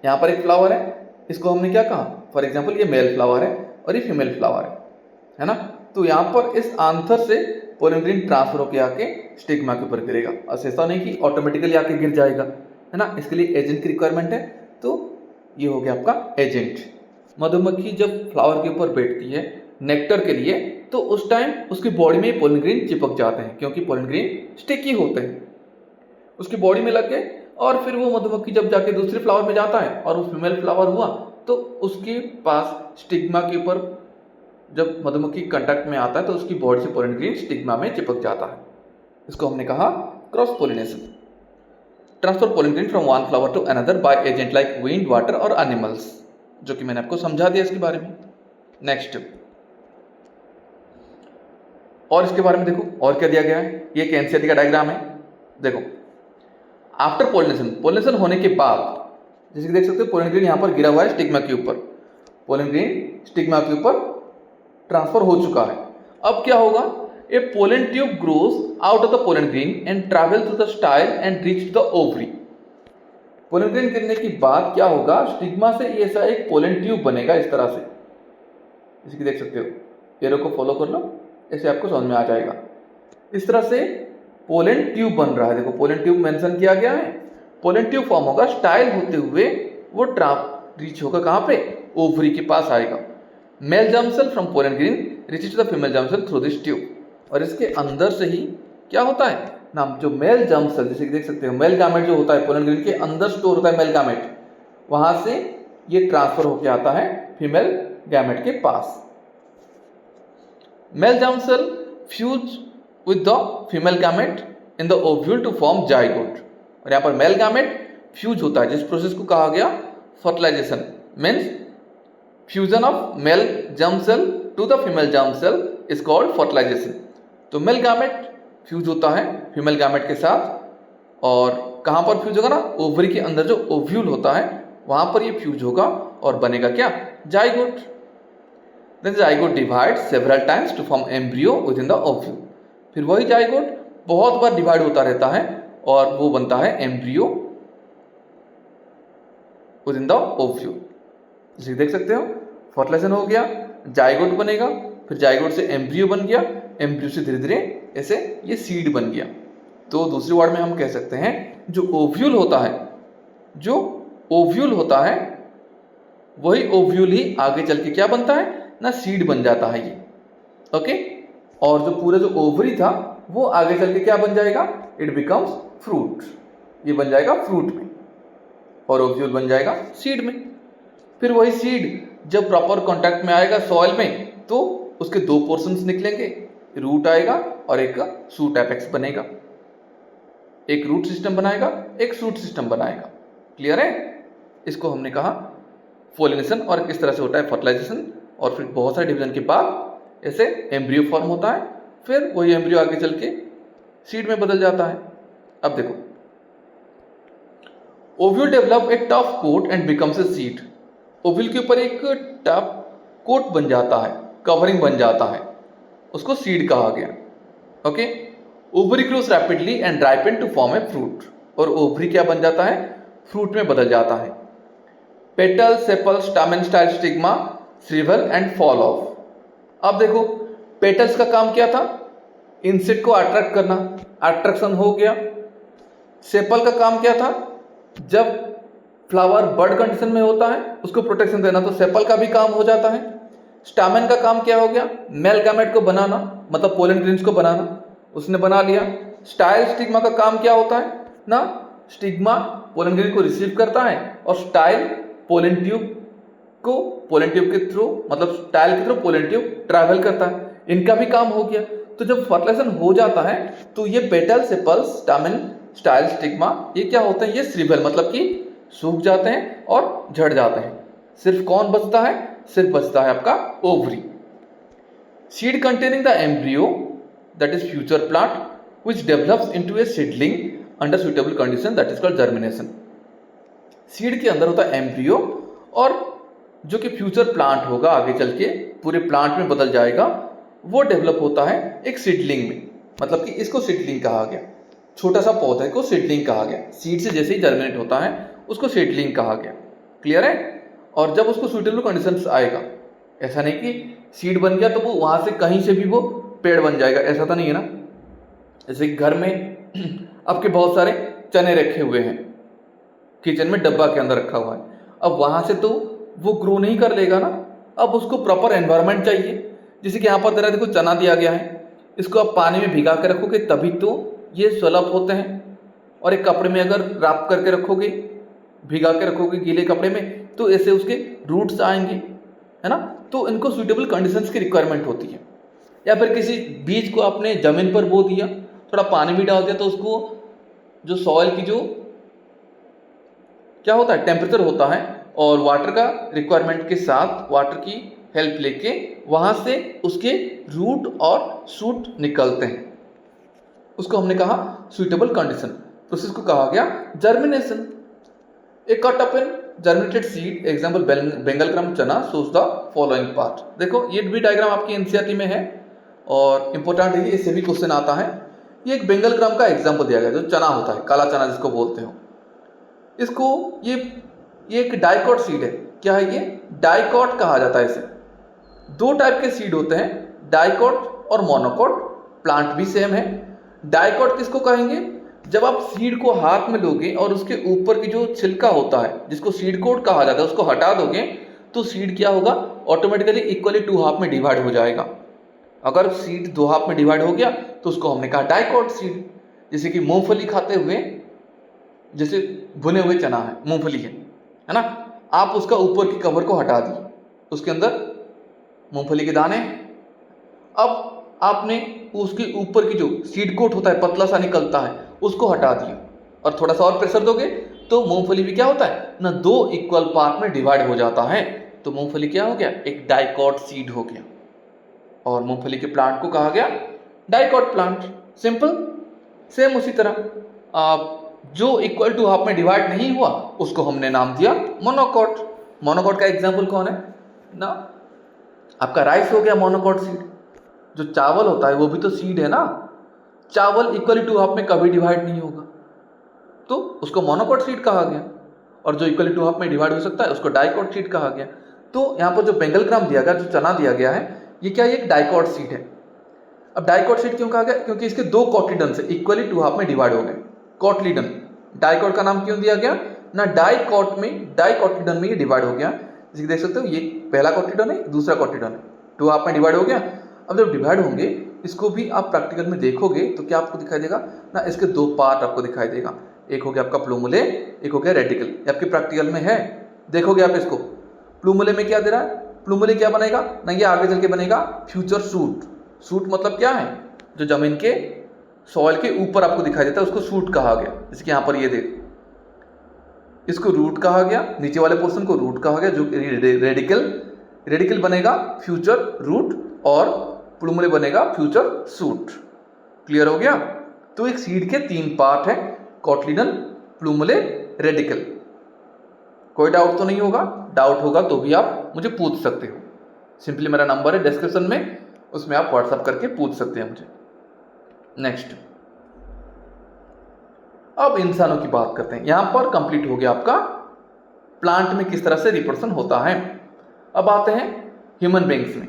यहाँ पर एक फ्लावर है, इसको हमने क्या कहा, फॉर एग्जाम्पल ये मेल फ्लावर है और ये फीमेल फ्लावर है ना। तो यहाँ पर इस आंथर से पोलन ग्रेन ट्रांसफर होकर आके स्टिग्मा के ऊपर गिरेगा। ऐसा नहीं कि ऑटोमेटिकली आके गिर जाएगा, है ना, इसके लिए एजेंट की रिक्वायरमेंट है। तो ये हो गया आपका एजेंट। मधुमक्खी जब फ्लावर के ऊपर बैठती है नेक्टर के लिए, तो उस टाइम उसकी बॉडी में पोलन ग्रेन चिपक जाते हैं, क्योंकि पोलन ग्रेन स्टिकी होते हैं, उसकी बॉडी में लग गए। और फिर वो मधुमक्खी जब जाके दूसरे फ्लावर में जाता है और वो फीमेल फ्लावर हुआ, तो उसके पास स्टिग्मा के ऊपर जब मधुमक्खी कांटेक्ट में आता है, तो उसकी बॉडी से पोलन ग्रेन स्टिग्मा में चिपक जाता है। इसको हमने कहा cross pollination. Transfer pollen grain from one flower to another by agent like wind, water और एनिमल्स, जो कि मैंने आपको समझा दिया इसके बारे में। नेक्स्ट, और इसके बारे में देखो और क्या दिया गया है। ये एक एनसीईआरटी का डायग्राम है। देखो, आफ्टर पोलिनेशन, पोलिनेशन होने के बाद जैसे कि देख सकते हो पोलन ग्रेन यहाँ पर गिरा हुआ है स्टिग्मा के ऊपर, पोलन ग्रेन स्टिग्मा के ऊपर ट्रांसफर हो चुका है। अब क्या होगा, a pollen tube grows out of the pollen grain and travel through the style and reach the ovary. Pollen grain गिरने के बाद क्या होगा, स्टिग्मा से ऐसा एक पोलन ट्यूब बनेगा इस तरह से, जैसे कि देख सकते हो, एरो को फॉलो कर लो, ऐसे आपको समझ में आ जाएगा। इस तरह से पोलन ट्यूब बन रहा है। देखो पोलन ट्यूब मेंशन किया गया है, पोलन ट्यूब फॉर्म होगा, स्टाइल होते हुए वो रीच होगा कहाँ पे, ओवरी के पास आएगा। Male germ cell from pollen grain reaches the female germ cell through this tube, और इसके अंदर से ही क्या होता है ना, जो मेल जर्म सेल, जैसे कि देख सकते हो मेल गामेट जो होता है पोलन ग्रेन के अंदर स्टोर होता है मेल गामेट, वहां से ये ट्रांसफर होकर आता है फीमेल गैमेट के पास। Male germ cell fuse with the female gamete in the ovule to form zygote, और यहाँ पर मेल गैमेट फ्यूज होता है, जिस प्रोसेस को कहा गया fertilisation, means fusion of male germ cell to the female germ cell is called fertilisation. तो मेल गैमेट फ्यूज होता है फीमेल गैमेट के साथ, और कहाँ पर फ्यूज होगा ना, ओवरी के अंदर जो ओव्यूल होता है वहां पर ये फ्यूज होगा और बनेगा क्या, zygote. Then zygote divide several times to form embryo within the ovule, फिर वही जाइगोट बहुत बार डिवाइड होता रहता है और वो बनता है embryo within the ovule. जैसे देख सकते हो फर्टिलाइजेशन हो गया, जाइगोट बनेगा, फिर जाइगोट से एम्ब्रियो बन गया, एम्ब्रियो से धीरे धीरे ऐसे ये सीड बन गया। तो दूसरी वर्ड में हम कह सकते हैं जो ओव्यूल होता है, जो ओव्यूल होता है वही ओव्यूल ही आगे चल के क्या बनता है ना, सीड बन जाता है ये, ओके। और जो पूरा जो ओवरी था वो आगे चल के क्या बन जाएगा, इट बिकम्स फ्रूट, ये बन जाएगा फ्रूट में, और ओव्यूल बन जाएगा सीड में। फिर वही सीड जब प्रॉपर कांटेक्ट में आएगा सॉइल में तो उसके दो पोर्शंस निकलेंगे, रूट आएगा और एक शूट एपेक्स बनेगा, एक रूट सिस्टम बनाएगा, एक शूट सिस्टम बनाएगा। क्लियर है? इसको हमने कहा पोलिनेशन, और किस तरह से होता है फर्टिलाइजेशन, और फिर बहुत सारे डिवीजन के बाद ऐसे एम्ब्रियो फॉर्म होता है, फिर वही एम्ब्रियो आगे चल के सीड में बदल जाता है। अब देखो, ovule develop a tough coat and becomes a seed, ovule के ऊपर एक टफ कोट बन जाता है, कवरिंग बन जाता है, उसको सीड कहा गया, okay. Ovary grows rapidly and ripen to form a fruit, और ओवरी क्या बन जाता है, फ्रूट में बदल जाता है। Petal, sepal, stamen style stigma, shrivel and fall off. अब देखो पेटल्स का काम क्या था, इंसेक्ट को अट्रैक्ट करना, अट्रैक्शन हो गया। सेपल का काम क्या था, जब फ्लावर बर्ड कंडीशन में होता है उसको प्रोटेक्शन देना, तो सेपल का भी काम हो जाता है। स्टामेन का काम क्या हो गया, मेल गैमेट को बनाना, मतलब पोलन ग्रेन्स को बनाना, उसने बना लिया। स्टाइल स्टिग्मा का काम क्या होता है ना, स्टिग्मा पोलन ग्रेन को रिसीव करता है और स्टाइल पोलन ट्यूब को, पोलन ट्यूब के थ्रू, मतलब स्टाइल के थ्रू पोलन ट्यूब ट्रैवल करता है, इनका भी काम हो गया। तो जब फर्टिलाइजेशन हो जाता है तो ये petal, sepal, stamen, style, stigma, ये क्या होते हैं, ये श्रिवल मतलब कि सूख जाते हैं और झड़ जाते हैं। सिर्फ कौन बचता है, सिर्फ बचता है आपका ovary. Seed containing the embryo that is future plant which develops into A seedling under suitable condition that is called germination. Seed के अंदर होता है एम्ब्रियो, और जो कि फ्यूचर प्लांट होगा, आगे चल के पूरे प्लांट में बदल जाएगा, वो डेवलप होता है एक सीडलिंग में, मतलब कि इसको सीडलिंग कहा गया। छोटा सा पौधे को सीडलिंग कहा गया, सीड से जैसे ही जर्मिनेट होता है उसको सीडलिंग कहा गया। क्लियर है? और जब उसको सुटेबल कंडीशंस आएगा, ऐसा नहीं कि सीड बन गया तो वो वहां से कहीं से भी वो पेड़ बन जाएगा, ऐसा तो नहीं है ना। जैसे घर में आपके बहुत सारे चने रखे हुए हैं, किचन में डब्बा के अंदर रखा हुआ है, अब वहां से तो वो ग्रो नहीं कर लेगा ना, अब उसको प्रॉपर एनवायरनमेंट चाहिए। जैसे कि यहाँ पर तरह देखो चना दिया गया है, इसको आप पानी में भिगा के रखोगे तभी तो ये स्वलप होते हैं, और एक कपड़े में अगर रैप करके रखोगे, भिगा के रखोगे गीले कपड़े में, तो ऐसे उसके रूट्स आएंगे, है ना। तो इनको सूटेबल कंडीशंस की रिक्वायरमेंट होती है। या फिर किसी बीज को आपने जमीन पर बो दिया, थोड़ा पानी भी डाल दिया, तो उसको जो सॉइल की जो क्या होता है, टेम्परेचर होता है और वाटर का रिक्वायरमेंट के साथ वाटर की हेल्प लेके वहाँ से उसके रूट और शूट निकलते हैं। उसको हमने कहा सुइटेबल कंडीशन। प्रोसेस को कहा गया germination. A cut up in germinated seed example Bengal gram chana shows the following part। देखो ये भी डायग्राम आपकी एनसीईआरटी में है और इंपॉर्टेंट है, इससे भी क्वेश्चन आता है। ये एक बेंगल ग्राम का एग्जाम्पल दिया गया जो चना होता है, काला चना जिसको बोलते हो। इसको ये एक डाइकॉट सीड है। क्या है ये, डाइकॉट कहा जाता है इसे। दो टाइप के सीड होते हैं, डाइकॉट और मोनोकॉट। प्लांट भी सेम है। डाइकॉट किसको कहेंगे, जब आप सीड को हाथ में लोगे और उसके ऊपर की जो छिलका होता है जिसको सीड कोड कहा जाता है उसको हटा दोगे तो सीड क्या होगा, ऑटोमेटिकली इक्वली 2 हाफ में डिवाइड हो जाएगा। अगर सीड 2 हाफ में डिवाइड हो गया तो उसको हमने कहा डाइकॉट सीड। जैसे कि मूंगफली खाते हुए, जैसे भुने हुए चना है, मूंगफली है ना, आप उसका ऊपर की कवर को हटा दिए, उसके अंदर मूंगफली के दाने। अब आपने उसके ऊपर की जो सीड कोट होता है पतला सा निकलता है उसको हटा दिया और थोड़ा सा और प्रेशर दोगे तो मूंगफली भी क्या होता है ना, 2 इक्वल पार्ट में डिवाइड हो जाता है। तो मूंगफली क्या हो गया, एक डाइकॉट सीड हो गया और मूंगफली के प्लांट को कहा गया डाइकॉट प्लांट। सिंपल। सेम उसी तरह जो इक्वल टू हाफ में डिवाइड नहीं हुआ उसको हमने नाम दिया मोनोकॉट। मोनोकॉट का एग्जाम्पल कौन है ना, आपका राइस हो गया मोनोकॉट सीड। जो चावल होता है वो भी तो सीड है ना, चावल इक्वली टू हाफ में कभी डिवाइड नहीं होगा तो उसको मोनोकॉट सीड कहा गया, और जो इक्वली टू हाफ में डिवाइड हो सकता है उसको डाइकॉट सीड कहा गया। तो यहाँ पर जो बेंगल ग्राम दिया गया, जो चना दिया गया है, ये क्या है, एक डाइकॉट सीड है। अब डाइकॉट सीड क्यों कहा गया, क्योंकि इसके 2 कॉटिडन से इक्वली 2 हाफ में डिवाइड हो गए। कॉटलीडन, डाइकॉट का नाम क्यों दिया गया ना, डाइकॉटिडन में ये डिवाइड हो गया। जैसे देख सकते हो ये पहला कॉटिडन है, दूसरा कॉटिडन है, 2 हाफ में डिवाइड हो गया। अब जब डिवाइड होंगे इसको भी आप प्रैक्टिकल में देखोगे तो क्या आपको दिखाई देगा ना, इसके 2 पार्ट आपको दिखाई देगा। एक हो गया आपका प्लूमुले, एक हो गया रेडिकल। ये आपके प्रैक्टिकल में है, देखोगे आप इसको। प्लूमुले में क्या दे रहा है, प्लूमुले क्या बनेगा ना, ये आगे चल के बनेगा फ्यूचर सूट। सूट मतलब क्या है, जो जमीन के सॉइल के ऊपर आपको दिखाई देता है उसको सूट कहा गया। जैसे कि यहाँ पर ये देख, इसको रूट कहा गया, नीचे वाले पोर्शन को रूट कहा गया। जो रेडिकल बनेगा फ्यूचर रूट और प्लूमुले बनेगा फ्यूचर सूट। क्लियर हो गया। तो एक सीड के 3 पार्ट है, कॉटलीडन, प्लूमुले, रेडिकल। कोई डाउट तो नहीं होगा, डाउट होगा तो भी आप मुझे पूछ सकते हो। सिंपली मेरा नंबर है डिस्क्रिप्शन में, उसमें आप व्हाट्सएप करके पूछ सकते हैं मुझे। नेक्स्ट, अब इंसानों की बात करते हैं। यहां पर कंप्लीट हो गया आपका प्लांट में किस तरह से रिप्रोडक्शन होता है। अब आते हैं ह्यूमन बींग्स में,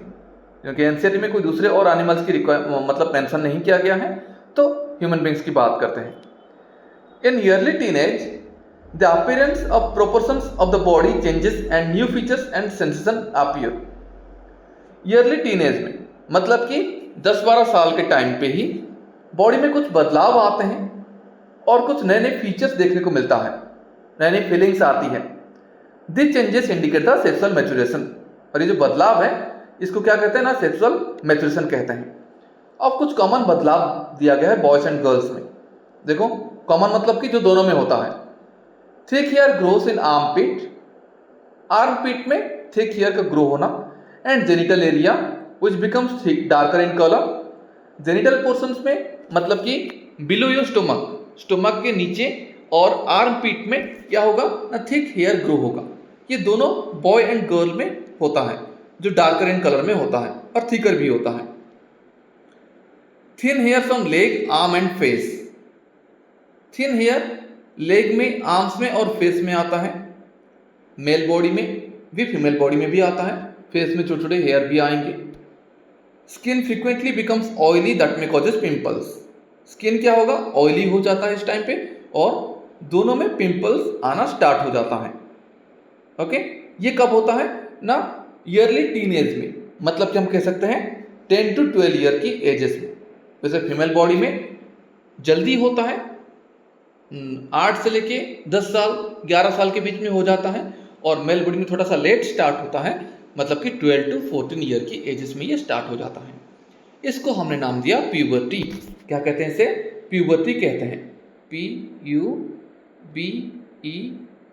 क्योंकि एनसीईआरटी में कोई दूसरे और एनिमल्स की मतलब मेंशन नहीं किया गया है, तो ह्यूमन बींग्स की बात करते हैं। In early teenage the appearance of proportions of the body changes and new features and sensation appear. Early teenage में मतलब कि 10-12 साल के टाइम पे ही बॉडी में कुछ बदलाव आते हैं और कुछ नए नए फीचर्स देखने को मिलता है, नई नई फीलिंग्स आती है। This changes indicate the sexual maturation. और ये जो बदलाव है इसको क्या कहते हैं ना, सेक्सुअल मैच्योरेशन कहते हैं। अब कुछ कॉमन बदलाव दिया गया है बॉयज एंड गर्ल्स में। देखो कॉमन मतलब कि जो दोनों में होता है। Thick hair grows in armpit, armpit में थिक हेयर का ग्रो होना, and genital area which becomes thick darker in colour. Genital portions में मतलब कि बिलो योर स्टोमक, स्टोमक के नीचे और आर्म पिट में क्या होगा ना, थिक हेयर ग्रो होगा। ये दोनों बॉय एंड गर्ल में होता है, जो डार्कर इन कलर में होता है और थिकर भी होता है। Thin hair from leg, arm and face. Thin hair leg में, आर्म्स में और फेस में आता है। मेल बॉडी में भी, फीमेल बॉडी में भी आता है। फेस में छोटे छोटे हेयर भी आएंगे। Skin frequently becomes oily that में कॉजेस पिंपल्स। स्किन क्या होगा, ऑयली हो जाता है इस टाइम पे और दोनों में पिंपल्स आना स्टार्ट हो जाता है। ओके, ये कब होता है ना, ईयरली टीनेज में, मतलब कि हम कह सकते हैं 10 to 12 ईयर की एजेस में। वैसे फीमेल बॉडी में जल्दी होता है, 8 से लेके 10 साल 11 साल के बीच में हो जाता है, और मेल बॉडी में थोड़ा सा लेट स्टार्ट होता है, मतलब कि 12 to 14 ईयर की एजेस में ये स्टार्ट हो जाता है। इसको हमने नाम दिया प्यूबर्टी। क्या कहते हैं इसे, प्यूबर्टी कहते हैं। PUBERTY।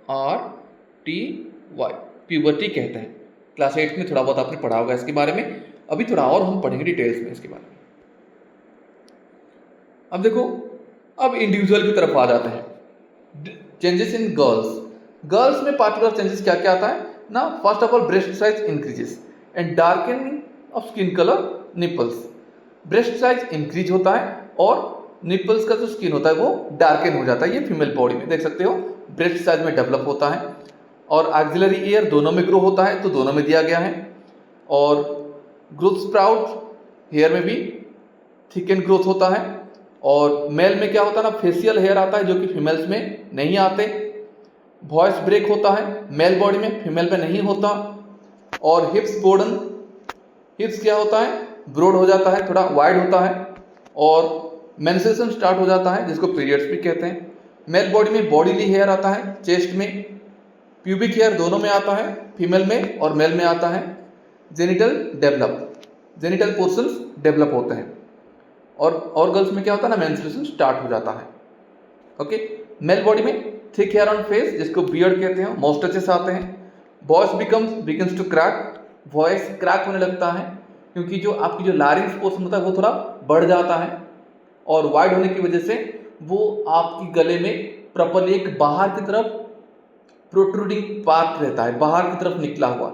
RTY, प्यूबर्टी कहते हैं। क्लास 8 में थोड़ा बहुत आपने पढ़ा होगा इसके बारे में, अभी थोड़ा और हम पढ़ेंगे डिटेल्स में इसके बारे में। अब देखो, अब इंडिविजुअल की तरफ आ जाते हैं। चेंजेस इन गर्ल्स में पार्टिकुलर चेंजेस क्या क्या आता है ना। First of all breast size increases and darkening of skin colour, nipples. Breast size increase होता है और निपल्स का जो स्किन होता है वो डार्कन हो जाता है। ये फीमेल बॉडी में देख सकते हो ब्रेस्ट साइज में डेवलप होता है। और एक्सिलरी ईयर दोनों में ग्रो होता है, तो दोनों में दिया गया है। और ग्रोथ स्प्राउट हेयर में भी थिक एंड ग्रोथ होता है। और मेल में क्या होता है ना, फेशियल हेयर आता है जो कि फीमेल्स में नहीं आते। वॉइस ब्रेक होता है मेल बॉडी में, फीमेल में नहीं होता। और हिप्स बोर्डन, हिप्स क्या होता है, ब्रॉड हो जाता है, थोड़ा वाइड होता है। और मेंस्ट्रुएशन स्टार्ट हो जाता है जिसको पीरियड्स भी कहते हैं। मेल बॉडी में बॉडीली हेयर आता है, चेस्ट में। प्यूबिक हेयर दोनों में आता है, फीमेल में और मेल में आता है। Genital develop, genital portions develop होते हैं। और गर्ल्स में क्या होता है ना, मेंस्ट्रुएशन स्टार्ट हो जाता है। ओके, मेल बॉडी में थिक हेयर ऑन फेस जिसको बियर्ड कहते हैं, मॉस्टचेस आते हैं। Voice begins to crack, voice crack होने लगता है क्योंकि जो आपकी जो लारिंक्स पोर्शन होता है वो थोड़ा बढ़ जाता है। और वाइड होने की वजह से वो आपकी गले में प्रॉपरली एक बाहर की तरफ प्रोट्रूडिंग पार्ट रहता है, बाहर की तरफ निकला हुआ,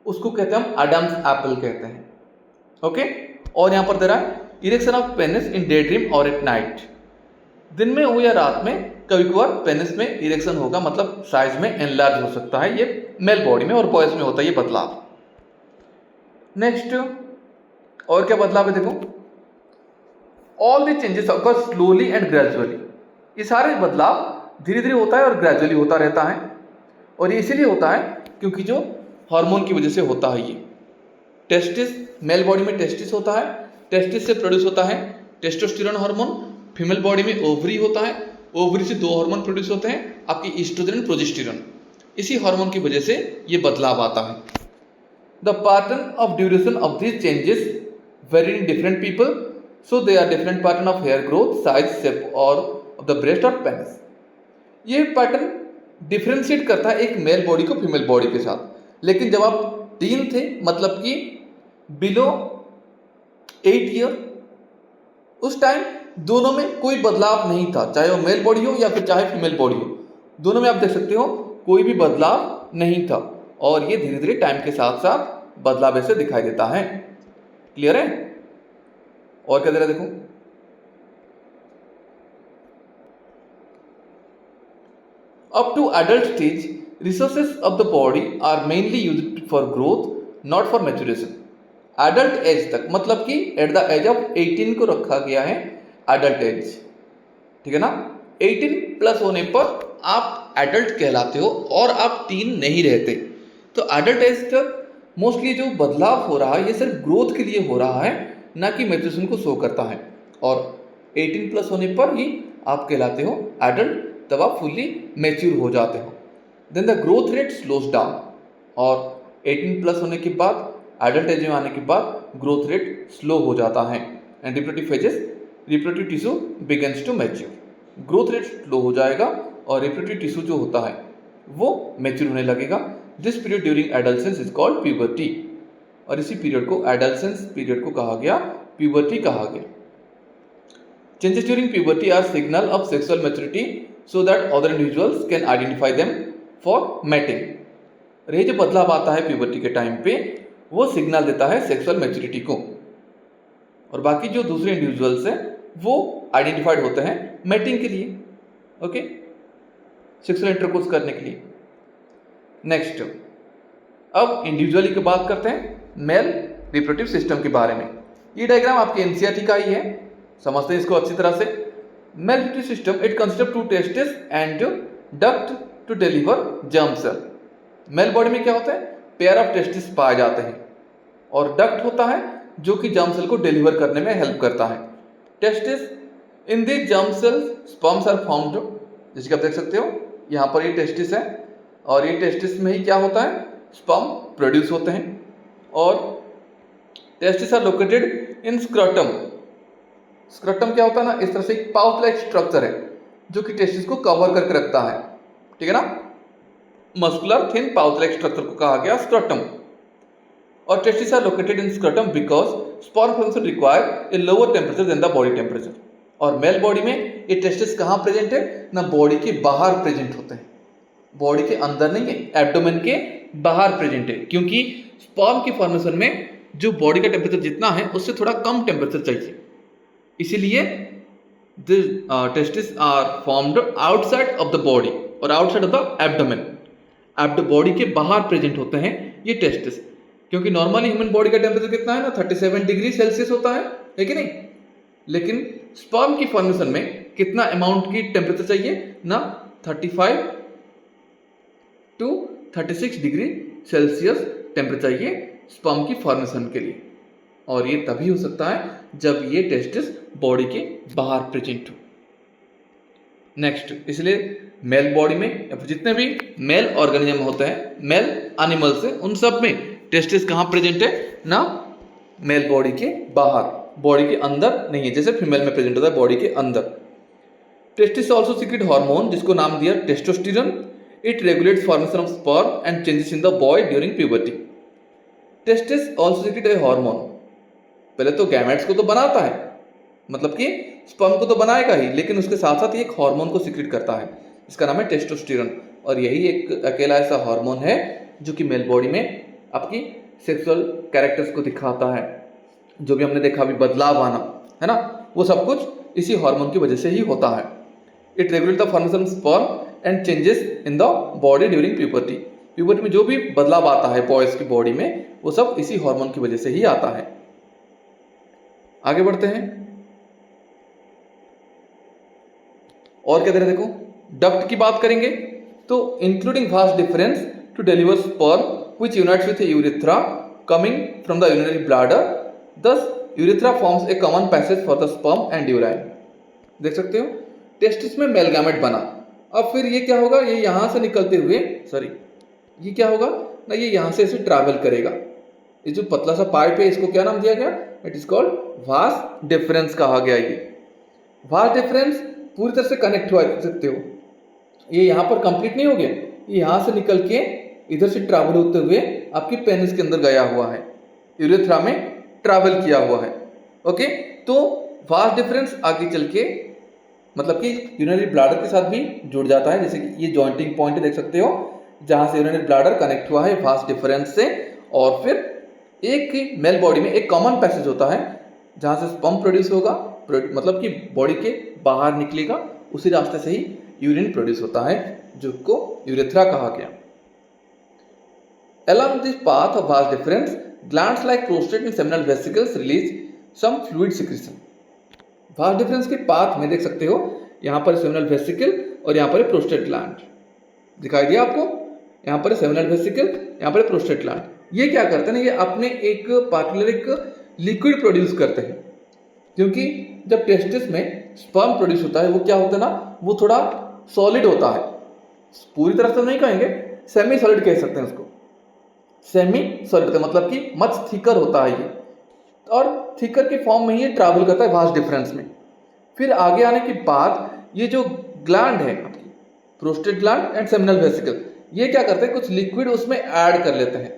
उसको कहते हैं हम एडम्स एप्पल कहते हैं। ओके, और यहां पर दे रहा है erection of penis in day dream और एट नाइट। दिन में हो या रात में कभी कभार पेनिस में इरेक्शन होगा, मतलब साइज में एनलार्ज हो सकता है। ये मेल बॉडी में और बॉयज में होता है ये बदलाव। नेक्स्ट और क्या बदलाव है, देखो all the changes occur slowly and gradually. ये सारे बदलाव धीरे धीरे होता है और ग्रेजुअली होता रहता है। और ये इसीलिए होता है क्योंकि जो हार्मोन की वजह से होता है। ये टेस्टिस, मेल बॉडी में टेस्टिस होता है, टेस्टिस से प्रोड्यूस होता है टेस्टोस्टेरोन हार्मोन। फीमेल बॉडी में ओवरी होता है, ओवरी से दो हार्मोन प्रोड्यूस होते हैं, आपकी ईस्ट्रोजन एंड प्रोजेस्टेरोन। इसी हार्मोन की वजह से ये बदलाव आता है। The pattern of duration of these changes vary in different people, so they are different pattern of hair growth, size, shape और ऑफ द ब्रेस्ट और पेनिस। ये पैटर्न डिफरेंशिएट करता है एक मेल बॉडी को फीमेल बॉडी के साथ। लेकिन जब आप टीन थे, मतलब कि बिलो 8 ईयर, उस टाइम दोनों में कोई बदलाव नहीं था, चाहे वो मेल बॉडी हो या फिर चाहे फीमेल बॉडी हो, दोनों में आप देख सकते हो कोई भी बदलाव नहीं था। और ये धीरे धीरे टाइम के साथ साथ बदलाव ऐसे दिखाई देता है। क्लियर है? और क्या दे रहा है देखो, up to adult stage resources of the body are mainly used for growth, not for maturation। adult age तक, मतलब कि एट द एज ऑफ 18 को रखा गया है adult एज, ठीक है ना। 18 प्लस होने पर आप एडल्ट कहलाते हो और आप टीन नहीं रहते। तो एडल्ट एज तक मोस्टली जो बदलाव हो रहा है ये सिर्फ ग्रोथ के लिए हो रहा है, ना कि मैच्योरेशन को शो करता है। और 18 प्लस होने पर ही आप कहलाते हो एडल्ट, तब आप फुल्ली मैच्योर हो जाते हो। Then the growth rate slows down, और 18 प्लस होने के बाद एडल्ट एज में आने के बाद ग्रोथ रेट स्लो हो जाता है। And reproductive tissue begins to mature. Growth rate slow हो जाएगा और रिप्रोडक्टिव टिश्यू जो होता है वो मैच्योर होने लगेगा। This period during adolescence is called puberty. और इसी पीरियड को, एडल्सेंस पीरियड को कहा गया, प्यूबर्टी कहा गया। Changes during puberty are signal of sexual maturity so that other individuals can identify them for mating। ये जो बदलाव आता है प्यूबर्टी के टाइम पे वो सिग्नल देता है सेक्सुअल मैच्योरिटी को, और बाकी जो दूसरे इंडिविजुअल्स हैं वो आइडेंटिफाइड होते हैं मैटिंग के लिए, ओके, सेक्सुअल इंटरकोर्स करने के लिए। नेक्स्ट, अब इंडिविजुअली की बात करते हैं, मेल रिप्रोडक्टिव सिस्टम के बारे में। ये डायग्राम आपके एनसीईआरटी का ही है, समझते हैं इसको अच्छी तरह से। Male reproductive system it consist of 2 testis and duct to deliver germ cell. Male body में क्या होता है, पेयर ऑफ टेस्टिस पाए जाते हैं और डक्ट होता है जो कि जर्म सेल को डिलीवर करने में हेल्प करता है। Testis, in the germ cell sperms are formed, जैसे कि आप देख सकते हो यहाँ पर ये टेस्टिस है और ये टेस्टिस में ही क्या होता है, स्पर्म प्रोड्यूस होते हैं। और टेस्टिस आर लोकेटेड इन स्क्रटम। स्क्रटम क्या होता है ना, इस तरह से एक पाउच लाइक स्ट्रक्चर है जो कि टेस्टिस को कवर करके रखता है, ठीक है ना। Muscular thin pouch like structure को कहा गया स्क्रटम। और testis are located in scrotum because sperm formation require a lower temperature than the body temperature. और मेल बॉडी में ये टेस्टिस कहाँ प्रेजेंट है ना, बॉडी के बाहर प्रेजेंट होते हैं, बॉडी के अंदर नहीं है, एब्डोमेन के बाहर प्रेजेंट है, क्योंकि स्पर्म की फॉर्मेशन में जो बॉडी का टेम्परेचर जितना है उससे थोड़ा कम टेम्परेचर चाहिए, इसीलिए the testis are formed outside of the body और outside of the abdomen. Body के बाहर प्रेजेंट होते हैं ये टेस्टिस, क्योंकि नॉर्मली ह्यूमन बॉडी का टेम्परेचर कितना है ना 37 डिग्री सेल्सियस होता है कि नहीं, लेकिन स्पर्म की फॉर्मेशन में कितना अमाउंट की टेम्परेचर चाहिए ना 35 to 36 डिग्री सेल्सियस टेम्परेचर चाहिए स्पर्म की फॉर्मेशन के लिए। और ये तभी हो सकता है जब ये टेस्टिस बॉडी के बाहर प्रेजेंट हो। नेक्स्ट, इसलिए मेल बॉडी में जितने भी मेल ऑर्गेनिज्म होते हैं, मेल एनिमल्स है, उन सब में टेस्टिस कहाँ प्रेजेंट है ना, मेल बॉडी के बाहर, बॉडी के अंदर नहीं है, जैसे फीमेल में प्रेजेंट होता है बॉडी के अंदर। टेस्टिस ऑल्सो सीक्रेट हार्मोन जिसको नाम दिया testosterone. It regulates formation of sperm and changes in the boy during puberty. Testis also secret A hormone, पहले तो गैमेट्स को तो बनाता है, मतलब कि स्पर्म को तो बनाएगा ही, लेकिन उसके साथ साथ ये एक हार्मोन को सीक्रेट करता है, इसका नाम है टेस्टोस्टेरोन। और यही एक अकेला ऐसा हार्मोन है जो कि मेल बॉडी में आपकी सेक्सुअल कैरेक्टर्स को दिखाता है। जो भी हमने देखा अभी बदलाव आना है ना, वो सब कुछ इसी हार्मोन की वजह से ही होता है। It regulate the formation of sperm and changes in the body during puberty. Puberty में जो भी बदलाव आता है बॉयज की बॉडी में, वो सब इसी हार्मोन की वजह से ही आता है। आगे बढ़ते हैं और क्या दे रहे देखो, डक्ट की बात करेंगे तो including vas deferens to deliver sperm which unites with urethra coming from the urinary bladder, thus urethra forms a common passage for the sperm and urine. देख सकते हो टेस्टिस में मेल गैमेट बना, अब फिर ये क्या होगा, ये यहां से निकलते हुए ये क्या होगा ना, ये यहां से ऐसे ट्रैवल करेगा। ये जो पतला सा पाइप है इसको क्या नाम दिया गया, it is called vas deferens कहा गया। ये वास डिफरेंस पूरी तरह से कनेक्ट हुआ, देख सकते हो ये यहाँ पर कंप्लीट नहीं हो गया, ये यहाँ से निकल के इधर से ट्रैवल होते हुए आपकी पेनिस के अंदर गया हुआ है, यूरेथ्रा में ट्रैवल किया हुआ है। ओके, तो वास डिफरेंस आगे चल के मतलब कि यूरिनरी ब्लैडर के साथ भी जुड़ जाता है, जैसे कि ये जॉइंटिंग पॉइंट देख सकते हो जहां से यूरिनरी ब्लैडर कनेक्ट हुआ है वास डिफरेंस से, और फिर एक मेल बॉडी में एक कॉमन पैसेज होता है जहां से स्पर्म प्रोड्यूस होगा, मतलब कि बॉडी के बाहर निकलेगा, उसी रास्ते से ही यूरिन प्रोड्यूस होता है जिसको यूरेथ्रा कहा गया। Along this path of vas deferens, glands like prostate and seminal vesicles release some fluid secretion. vas deferens के पाथ में देख सकते हो यहाँ पर सेमिनल वेसिकल और यहाँ पर प्रोस्टेट ग्लैंड दिखाई दिया आपको, यहाँ पर सेमिनल वेसिकल, यहाँ पर प्रोस्टेट ग्लैंड। ये क्या करते हैं ना, ये अपने एक पार्टिकुलर एक लिक्विड प्रोड्यूस करते हैं, क्योंकि जब टेस्टिस में स्पर्म प्रोड्यूस होता है वो क्या होता है ना, वो थोड़ा सॉलिड होता है, पूरी तरह से नहीं कहेंगे, सेमी सॉलिड कह सकते हैं उसको, सेमी सॉलिड मतलब कि मच थिकर होता है ये, और थिकर के फॉर्म में ये ट्रैवल करता है वास डिफरेंस में। फिर आगे आने के बाद ये जो ग्लैंड है आपकी prostate gland and seminal vesicle, ये क्या करते हैं, कुछ लिक्विड उसमें ऐड कर लेते हैं।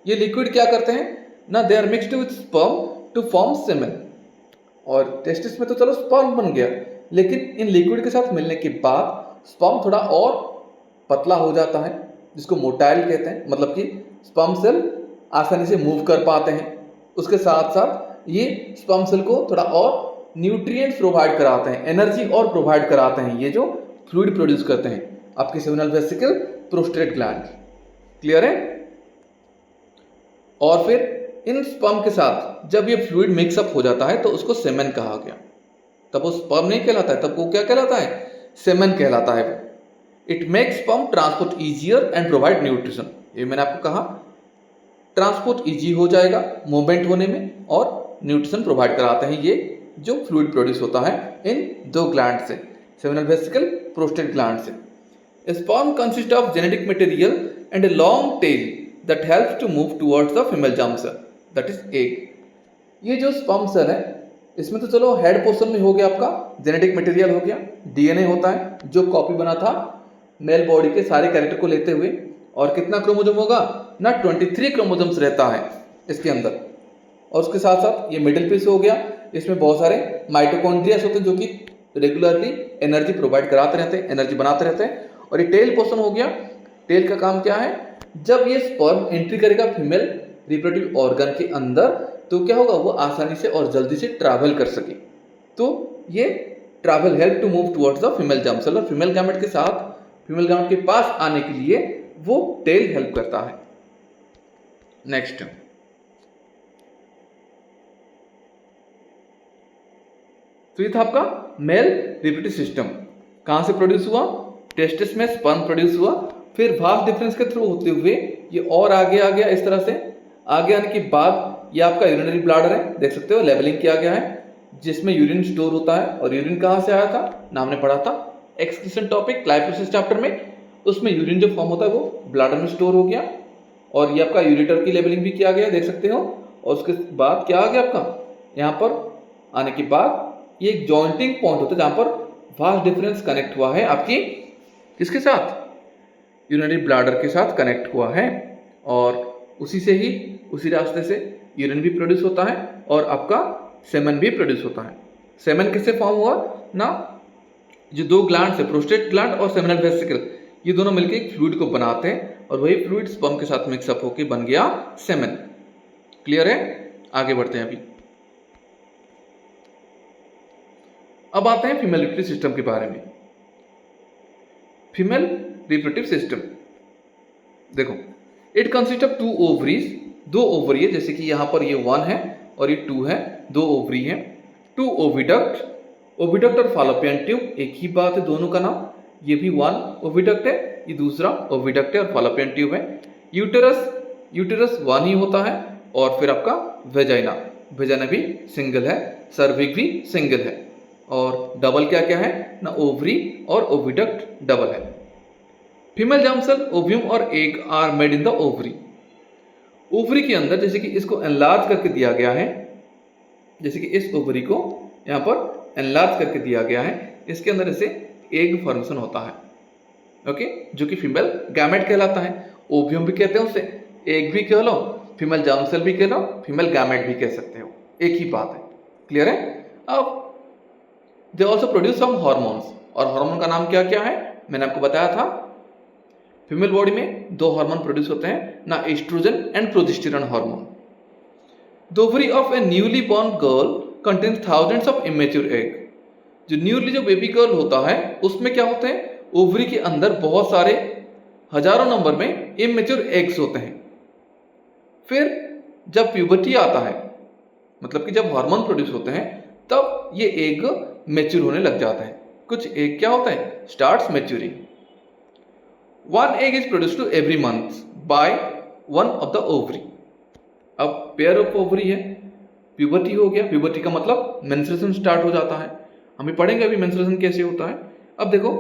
ये लिक्विड क्या करते हैं ना, they are mixed with sperm to form semen. और टेस्टिस में तो चलो स्पर्म बन गया, लेकिन इन लिक्विड के साथ मिलने के बाद स्पर्म थोड़ा और पतला हो जाता है, जिसको मोटाइल कहते हैं, मतलब कि स्पर्म सेल आसानी से मूव कर पाते हैं। उसके साथ साथ ये स्पर्म सेल को थोड़ा और न्यूट्रिएंट्स प्रोवाइड कराते हैं, एनर्जी और प्रोवाइड कराते हैं, ये जो फ्लूइड प्रोड्यूस करते हैं आपके seminal vesicle, prostate gland. Clear है? और फिर इन स्पर्म के साथ जब ये फ्लूइड मिक्सअप हो जाता है तो उसको सेमेन कहा गया। तब वो स्पर्म नहीं कहलाता है, तब वो क्या कहलाता है, सेमेन कहलाता है। It makes sperm transport easier and provide nutrition. ये मैंने आपको कहा ट्रांसपोर्ट इजी हो जाएगा मूवमेंट होने में, और न्यूट्रिशन प्रोवाइड कराते हैं ये जो फ्लूइड प्रोड्यूस होता है इन दो ग्लैंड से, सेमिनल वेसिकल, प्रोस्टेट ग्लैंड से। Sperm consist of genetic material and a long tail that helps to move towards the female germ cell, that is egg. ये जो स्पर्म सेल है इसमें तो चलो हेड पोर्शन में हो गया आपका जेनेटिक मटेरियल हो गया, डीएनए होता है जो कॉपी बना था मेल बॉडी के सारे कैरेक्टर को लेते हुए, और कितना क्रोमोसोम होगा ना, 23 क्रोमोसोम्स रहता है इसके अंदर। और उसके साथ साथ ये मिडिल पीस हो गया, इसमें बहुत सारे माइटोकॉन्ड्रियास होते हैं जो कि रेगुलरली एनर्जी प्रोवाइड कराते रहते हैं, एनर्जी बनाते रहते हैं। और ये टेल पोर्शन हो गया, टेल का काम क्या है, जब ये स्पर्म एंट्री करेगा फीमेल रिप्रोडक्टिव ऑर्गन के अंदर तो क्या होगा, वो आसानी से और जल्दी से ट्रैवल कर सके। तो ये travel help to move towards the female germ cell, और फीमेल गैमेट के साथ फीमेल गैमेट के पास आने के लिए वो टेल हेल्प करता है। नेक्स्ट, तो ये था आपका मेल रिप्रोडक्टिव सिस्टम। कहां से प्रोड्यूस हुआ, टेस्टिस में स्पर्म प्रोड्यूस हुआ, फिर वास्ट डिफरेंस के थ्रू होते हुए ये और आगे आ गया। इस तरह से आगे आने के बाद ये आपका यूरिनरी ब्लैडर है, देख सकते हो लेवलिंग किया गया है, जिसमें यूरिन स्टोर होता है। और यूरिन कहां से आया था ना, हमने पढ़ा था एक्सक्रीशन टॉपिक लाइपोसिस चैप्टर में, उसमें यूरिन जो फॉर्म होता है वो ब्लैडर में स्टोर हो गया। और ये आपका यूरेटर की लेवलिंग भी किया गया, देख सकते हो। और उसके बाद क्या आ गया आपका, यहाँ पर आने के बाद ये एक जॉइंटिंग पॉइंट होता है जहां पर वास्ट डिफरेंस कनेक्ट हुआ है आपकी किसके साथ, यूरिनरी ब्लैडर के साथ कनेक्ट हुआ है। और उसी से ही उसी रास्ते से यूरिन भी प्रोड्यूस होता है और आपका सेमन भी प्रोड्यूस होता है। सेमन किससे फॉर्म हुआ ना, जो दो ग्लैंड है, प्रोस्टेट ग्लैंड और सेमिनल वेसिकल, ये दोनों मिलकर एक फ्लूइड को बनाते हैं और वही फ्लूइड स्पर्म के साथ मिक्सअप होकर बन गया सेमन। क्लियर है, आगे बढ़ते हैं। अभी अब आते हैं फीमेल रिप्रोडक्टिव सिस्टम के बारे में। फीमेल रिप्रोडक्टिव सिस्टम देखो, it consist of 2 ovaries, 2 ovary है, जैसे कि यहां पर ये 1 है और ये 2 है, 2 ओवरी है। 2 ओविडक्ट, ओविडक्ट और फॉलोपियन ट्यूब एक ही बात है दोनों का नाम, ये भी 1 ओविडक्ट है, ये दूसरा ओविडक्ट है और फॉलोपियन ट्यूब है। यूटेरस, यूटेरस 1 ही होता है। और फिर आपका वेजाइना, वेजाइना भी सिंगल है, सर्विक भी सिंगल है। और डबल क्या क्या है ना, ओवरी और ओविडक्ट डबल है। फीमेल जर्म सेल, ओव्यूम और egg are made in the ovary. Ovary के अंदर जैसे कि इसको एनलार्ज करके दिया गया है, जैसे कि इस ओवरी को यहाँ पर एनलार्ज करके दिया गया है, इसके अंदर इसे एग फॉर्मेशन होता है, ओके, जो कि फीमेल गैमेट कहलाता है। ओव्यूम भी कहते हैं उसे, एग भी कह लो, फीमेल जर्म सेल भी कह लो, फीमेल गैमेट भी कह सकते हो, एक ही बात है। क्लियर है। अब they also produce some hormones, और हार्मोन का नाम क्या क्या है मैंने आपको बताया था। फीमेल बॉडी में 2 हार्मोन प्रोड्यूस होते हैं ना, estrogen and progesterone hormone. The ovary of a newly born girl contains thousands of immature egg. जो न्यूली जो बेबी गर्ल होता है उसमें क्या होते हैं, ओवरी के अंदर बहुत सारे हजारों नंबर में इमेच्योर एग्स होते हैं। फिर जब प्यूबर्टी आता है, मतलब कि जब हार्मोन प्रोड्यूस होते हैं, तब ये एग मैच्योर होने लग जाता है। कुछ एग क्या होता है, starts maturing. 1 egg is produced to every month by one of the ovary। अब पेयर ऑफ ओवरी है, प्यूबर्टी हो गया, प्यूबर्टी का मतलब मेंस्ट्रुएशन स्टार्ट हो जाता है, हमें पढ़ेंगे अभी मेंस्ट्रुएशन कैसे होता है। अब देखो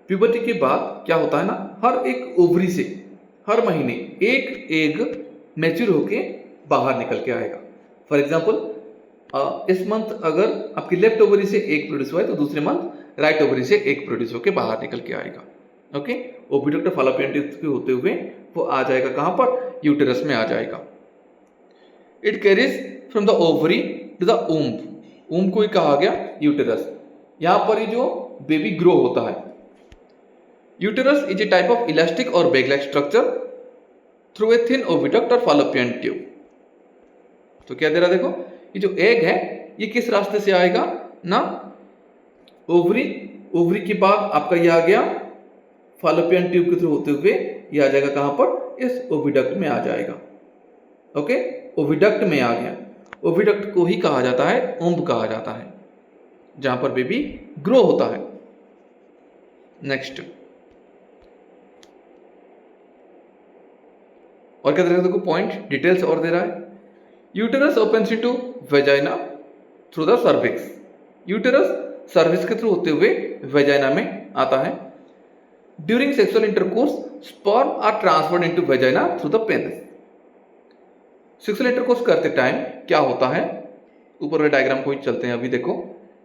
प्यूबर्टी के बाद क्या होता है ना, हर एक ओवरी से हर महीने एक एग मैच्योर होके बाहर निकल के आएगा। फॉर एग्जाम्पल इस मंथ अगर आपकी लेफ्ट ओवरी से एक प्रोड्यूस हुआ है तो दूसरे मंथ राइट ओवरी से एक प्रोड्यूस होकर बाहर निकल के आएगा। ओके, ओविडक्ट और फॉलोपियन ट्यूब के होते हुए वो आ जाएगा कहां पर, यूटेरस में आ जाएगा। It carries from the ovary to the womb, womb को ही कहा गया यूटेरस। यहां पर ही जो बेबी ग्रो होता है। Uterus is a type of elastic और bag like structure through a thin oviduct और फॉलोपियन ट्यूब। तो क्या दे रहा देखो, ये जो एग है ये किस रास्ते से आएगा ना, ओवरी, ओवरी के बाद आपका ये आ गया फॉलोपियन ट्यूब के थ्रू होते हुए ये आ जाएगा कहां पर, इस ओविडक्ट में आ जाएगा। ओके, ओविडक्ट में आ गया। ओविडक्ट को ही कहा जाता है ऊम्ब कहा जाता है, जहां पर बेबी ग्रो होता है। नेक्स्ट, और क्या दे रहा है देखो पॉइंट डिटेल्स और दे रहा है। Uterus opens into vagina through the cervix. Uterus cervix के थ्रू होते हुए वेजाइना में आता है। During sexual intercourse sperm are transferred into vagina through the penis. Sexual intercourse करते टाइम क्या होता है, ऊपर वाले डायग्राम को ही चलते हैं, अभी देखो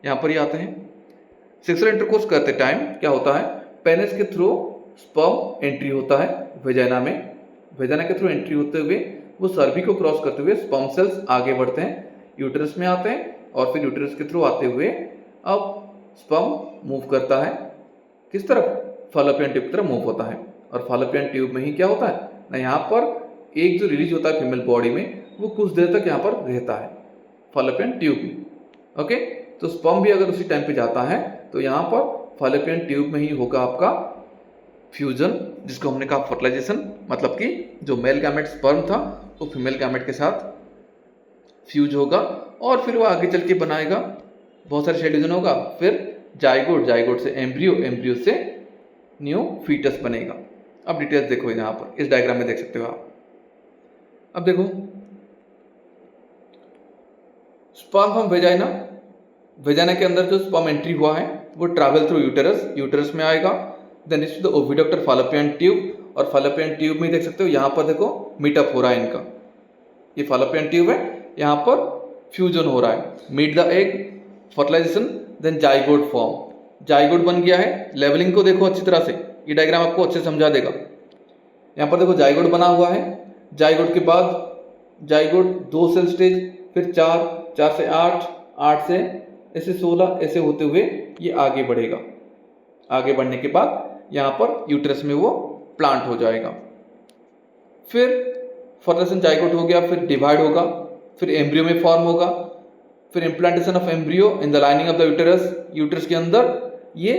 यहां पर ही आते हैं। सेक्सुअल इंटरकोर्स करते टाइम क्या होता है, पेनिस के थ्रू स्पर्म एंट्री होता है वेजाइना में, वेजाइना के थ्रू एंट्री होते हुए वो सर्वी को क्रॉस करते हुए स्पर्म सेल्स आगे बढ़ते हैं, यूटेरस में आते हैं और फिर यूटेरस के थ्रू आते हुए अब स्पर्म मूव करता है किस तरफ, फॉलोपियन ट्यूब की तरफ मूव होता है। और फॉलोपियन ट्यूब में ही क्या होता है ना, यहाँ पर एक जो रिलीज होता है फीमेल बॉडी में वो कुछ देर तक यहाँ पर रहता है फॉलोपियन ट्यूब में। ओके, तो स्पर्म भी अगर उसी टाइम पे जाता है तो यहाँ पर फॉलोपियन ट्यूब में ही होगा आपका फ्यूजन, जिसको हमने कहा फर्टिलाइजेशन, मतलब कि जो मेल गैमेट स्पर्म था वो फीमेल गैमेट के साथ फ्यूज होगा और फिर वो आगे चल के बनाएगा, बहुत सारे शेल डिवीजन होगा, फिर जाइगोट, जाइगोट से एम्ब्रियो, एम्ब्रियो से न्यू फीटस बनेगा। अब डिटेल्स देखो यहाँ पर इस डायग्राम में देख सकते हो आप। अब देखो स्पर्म फ्रॉम वेजाइना, वेजाइना के अंदर जो स्पर्म एंट्री हुआ है वो ट्रैवल थ्रू यूटेरस, यूटेरस में आएगा, then reach the oviduct or fallopian tube, और फॉलोपियन ट्यूब में देख सकते हो यहाँ पर देखो मीटअप हो रहा है इनका, ये फॉलोपियन ट्यूब है, यहाँ पर फ्यूजन हो रहा है, meet the egg, fertilisation, then zygote form, zygote बन गया है। लेवलिंग को देखो अच्छी तरह से, ये डायग्राम आपको अच्छे से समझा देगा। यहाँ पर देखो जाइगोट बना हुआ है, जाइगोट के बाद जाइगोट 2 सेल स्टेज, फिर 4, 4 से 8, 8 से ऐसे 16, ऐसे होते हुए ये आगे बढ़ेगा। आगे बढ़ने के बाद यहाँ पर यूटेरस में वो प्लांट हो जाएगा, फिर फर्टिलाइजेशन जाइगोट हो गया, फिर डिवाइड होगा, फिर एम्ब्रियो में फॉर्म होगा, फिर implantation of embryo in the lining of the uterus, uterus के अंदर ये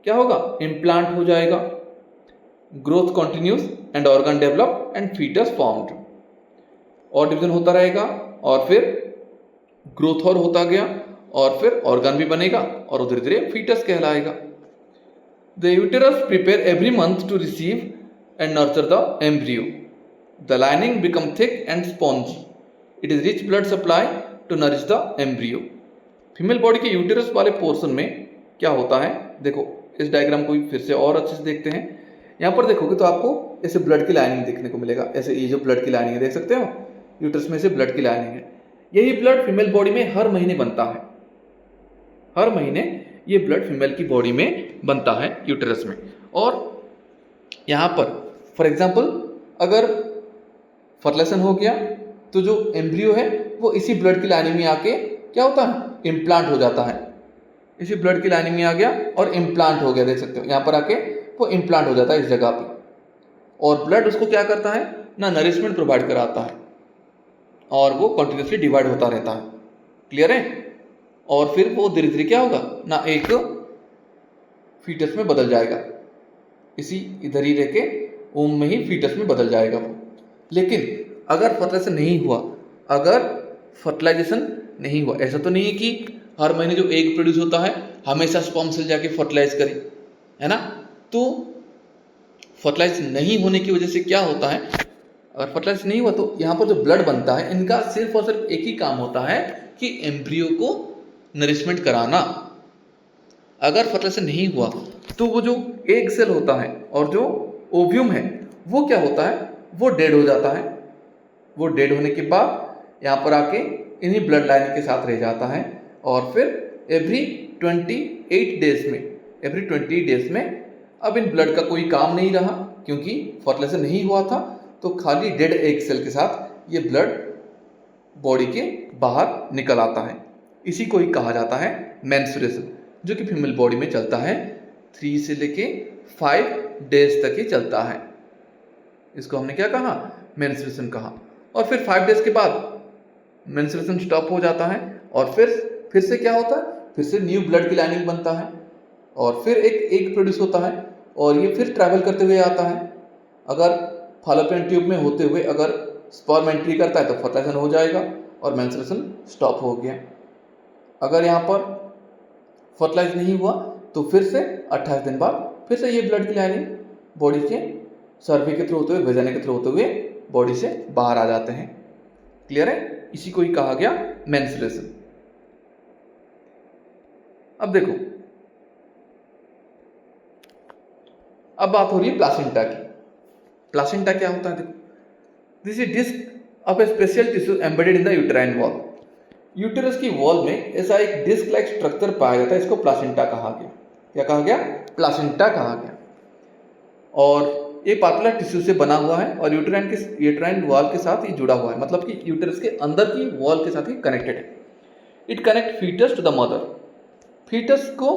क्या होगा, इम्प्लांट हो जाएगा, growth continues and organ develop and foetus formed, और डिवीजन होता रहेगा और फिर ग्रोथ और होता गया और फिर ऑर्गन भी बनेगा और धीरे धीरे फीटस कहलाएगा। The uterus prepare every month to receive and nurture the embryo, the lining become thick and spongy, it is rich blood supply to nourish the embryo. Female body के यूटेरस वाले portion में क्या होता है, देखो इस diagram को फिर से और अच्छे से देखते हैं। यहाँ पर देखोगे तो आपको ऐसे ब्लड की लाइनिंग देखने को मिलेगा, ऐसे ये जो ब्लड की लाइनिंग है देख सकते हो, यूटेरस में से ब्लड की लाइनिंग है। यही ब्लड फीमेल बॉडी में हर महीने बनता है, हर महीने ये ब्लड फीमेल की बॉडी में बनता है यूटेरस में। और यहाँ पर फॉर एग्जाम्पल अगर फर्टिलाइजेशन हो गया तो जो एम्ब्रियो है वो इसी ब्लड की लाइनिंग में आके क्या होता है, इम्प्लांट हो जाता है, इसी ब्लड की लाइनिंग में आ गया और इम्प्लांट हो गया, देख सकते हो यहाँ पर आके वो इम्प्लांट हो जाता है इस जगह पे, और ब्लड उसको क्या करता है ना, नरिशमेंट प्रोवाइड कराता है और वो कंटिन्यूसली डिवाइड होता रहता है। क्लियर है? और फिर वो धीरे धीरे क्या होगा ना, एक फीटस में बदल जाएगा, इसी इधर ही रह के ओम में ही फीटस में बदल जाएगा वो। लेकिन अगर फर्टिलाइजेशन नहीं हुआ, अगर फर्टिलाइजेशन नहीं हुआ, ऐसा तो नहीं है कि हर महीने जो एग प्रोड्यूस होता है हमेशा स्पर्म सेल जाके फर्टिलाइज करे, है ना, तो फर्टिलाइज नहीं होने की वजह से क्या होता है, अगर फर्टिलाइज नहीं हुआ तो यहाँ पर जो ब्लड बनता है इनका सिर्फ और सिर्फ एक ही काम होता है कि एम्ब्रियो को नरिशमेंट कराना। अगर फर्टिलाइजेशन नहीं हुआ तो वो जो एग सेल होता है और जो ओव्यूम है वो क्या होता है, वो डेड हो जाता है। वो डेड होने के बाद यहाँ पर आके इन्हीं ब्लड लाइन के साथ रह जाता है और फिर एवरी 28 डेज में अब इन ब्लड का कोई काम नहीं रहा, क्योंकि फर्टिलाइजेशन नहीं हुआ था, तो खाली डेड एग सेल के साथ ये ब्लड बॉडी के बाहर निकल आता है। इसी को ही कहा जाता है मेंस्ट्रुएशन, जो कि फीमेल बॉडी में चलता है 3 से लेके 5 डेज तक ही चलता है। इसको हमने क्या कहा, मेंस्ट्रुएशन कहा। और फिर 5 डेज के बाद मेंस्ट्रुएशन स्टॉप हो जाता है और फिर से क्या होता है, फिर से न्यू ब्लड की लाइनिंग बनता है और फिर एक एग प्रोड्यूस होता है और ये फिर ट्रैवल करते हुए आता है। अगर फॉलोपियन ट्यूब में होते हुए अगर स्पर्म एंट्री करता है तो फर्टिलाइजेशन हो जाएगा और मेंस्ट्रुएशन स्टॉप हो गया। अगर यहाँ पर फर्टिलाइज नहीं हुआ तो फिर से 28 दिन बाद फिर से ये ब्लड की लाइनिंग बॉडी के सर्वी के थ्रू होते हुए, वेजाइना के थ्रू होते हुए बॉडी से बाहर आ जाते हैं। क्लियर है? इसी को ही कहा गया मेंस्ट्रुएशन। अब देखो, अब बात हो रही है प्लासेंटा की। प्लासेंटा क्या होता है? देखो, this is disc of a special tissue embedded in the uterine wall. Uterus की वॉल में ऐसा एक डिस्क लाइक स्ट्रक्चर पाया जाता है, इसको प्लासेंटा कहा गया। क्या कहा गया? प्लासेंटा कहा गया। और ये पातला टिश्यू से बना हुआ है और यूट्राइन वॉल के साथ ये जुड़ा हुआ है, मतलब कि यूटरस के अंदर की वॉल के साथ ही कनेक्टेड है। It connect fetus to the mother, fetus को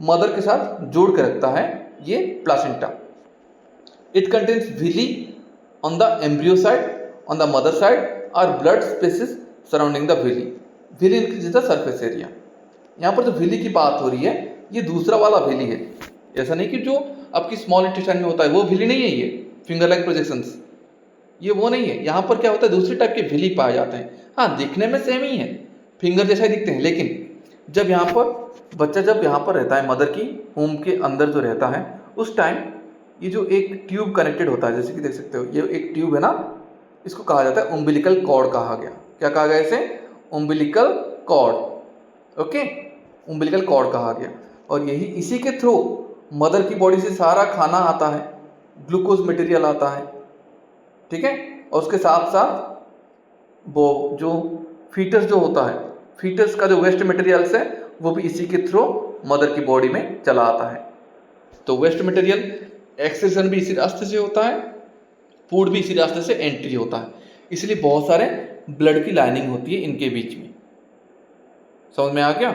मदर के साथ जोड़ के रखता है ये placenta. It contains villi on the embryo side, on the mother side और blood spaces surrounding the villi. Villi increase the surface area. यहाँ पर जो विली की बात हो रही है ये दूसरा वाला विली है, ऐसा नहीं कि जो आपकी स्मॉल इंटेस्टाइन में होता है वो विली नहीं है, ये फिंगर लाइक प्रोजेक्शंस ये वो नहीं है। यहाँ पर क्या होता है दूसरे टाइप के विली पाए जाते हैं। हाँ, दिखने में सेम ही है, फिंगर जैसा ही दिखते हैं, लेकिन जब यहाँ पर बच्चा जब यहाँ पर रहता है मदर की होम के अंदर जो रहता है उस टाइम ये जो एक ट्यूब कनेक्टेड होता है, जैसे कि देख सकते हो ये एक ट्यूब है ना, इसको कहा जाता है उम्बिलिकल कॉर्ड कहा गया। क्या कहा गया इसे? उम्बिलिकल कॉर्ड। ओके, उम्बिलिकल कॉर्ड कहा गया। और यही इसी के थ्रू मदर की बॉडी से सारा खाना आता है, ग्लूकोज मटेरियल आता है, ठीक है। और उसके साथ साथ वो जो फीटस जो होता है, फीटस का जो वेस्ट मटेरियल्स है वो भी इसी के थ्रू मदर की बॉडी में चला आता है। तो वेस्ट मटेरियल एक्सक्रीशन भी इसी रास्ते से होता है, फूड भी इसी रास्ते से एंट्री होता है, इसलिए बहुत सारे ब्लड की लाइनिंग होती है इनके बीच में। समझ में आ गया?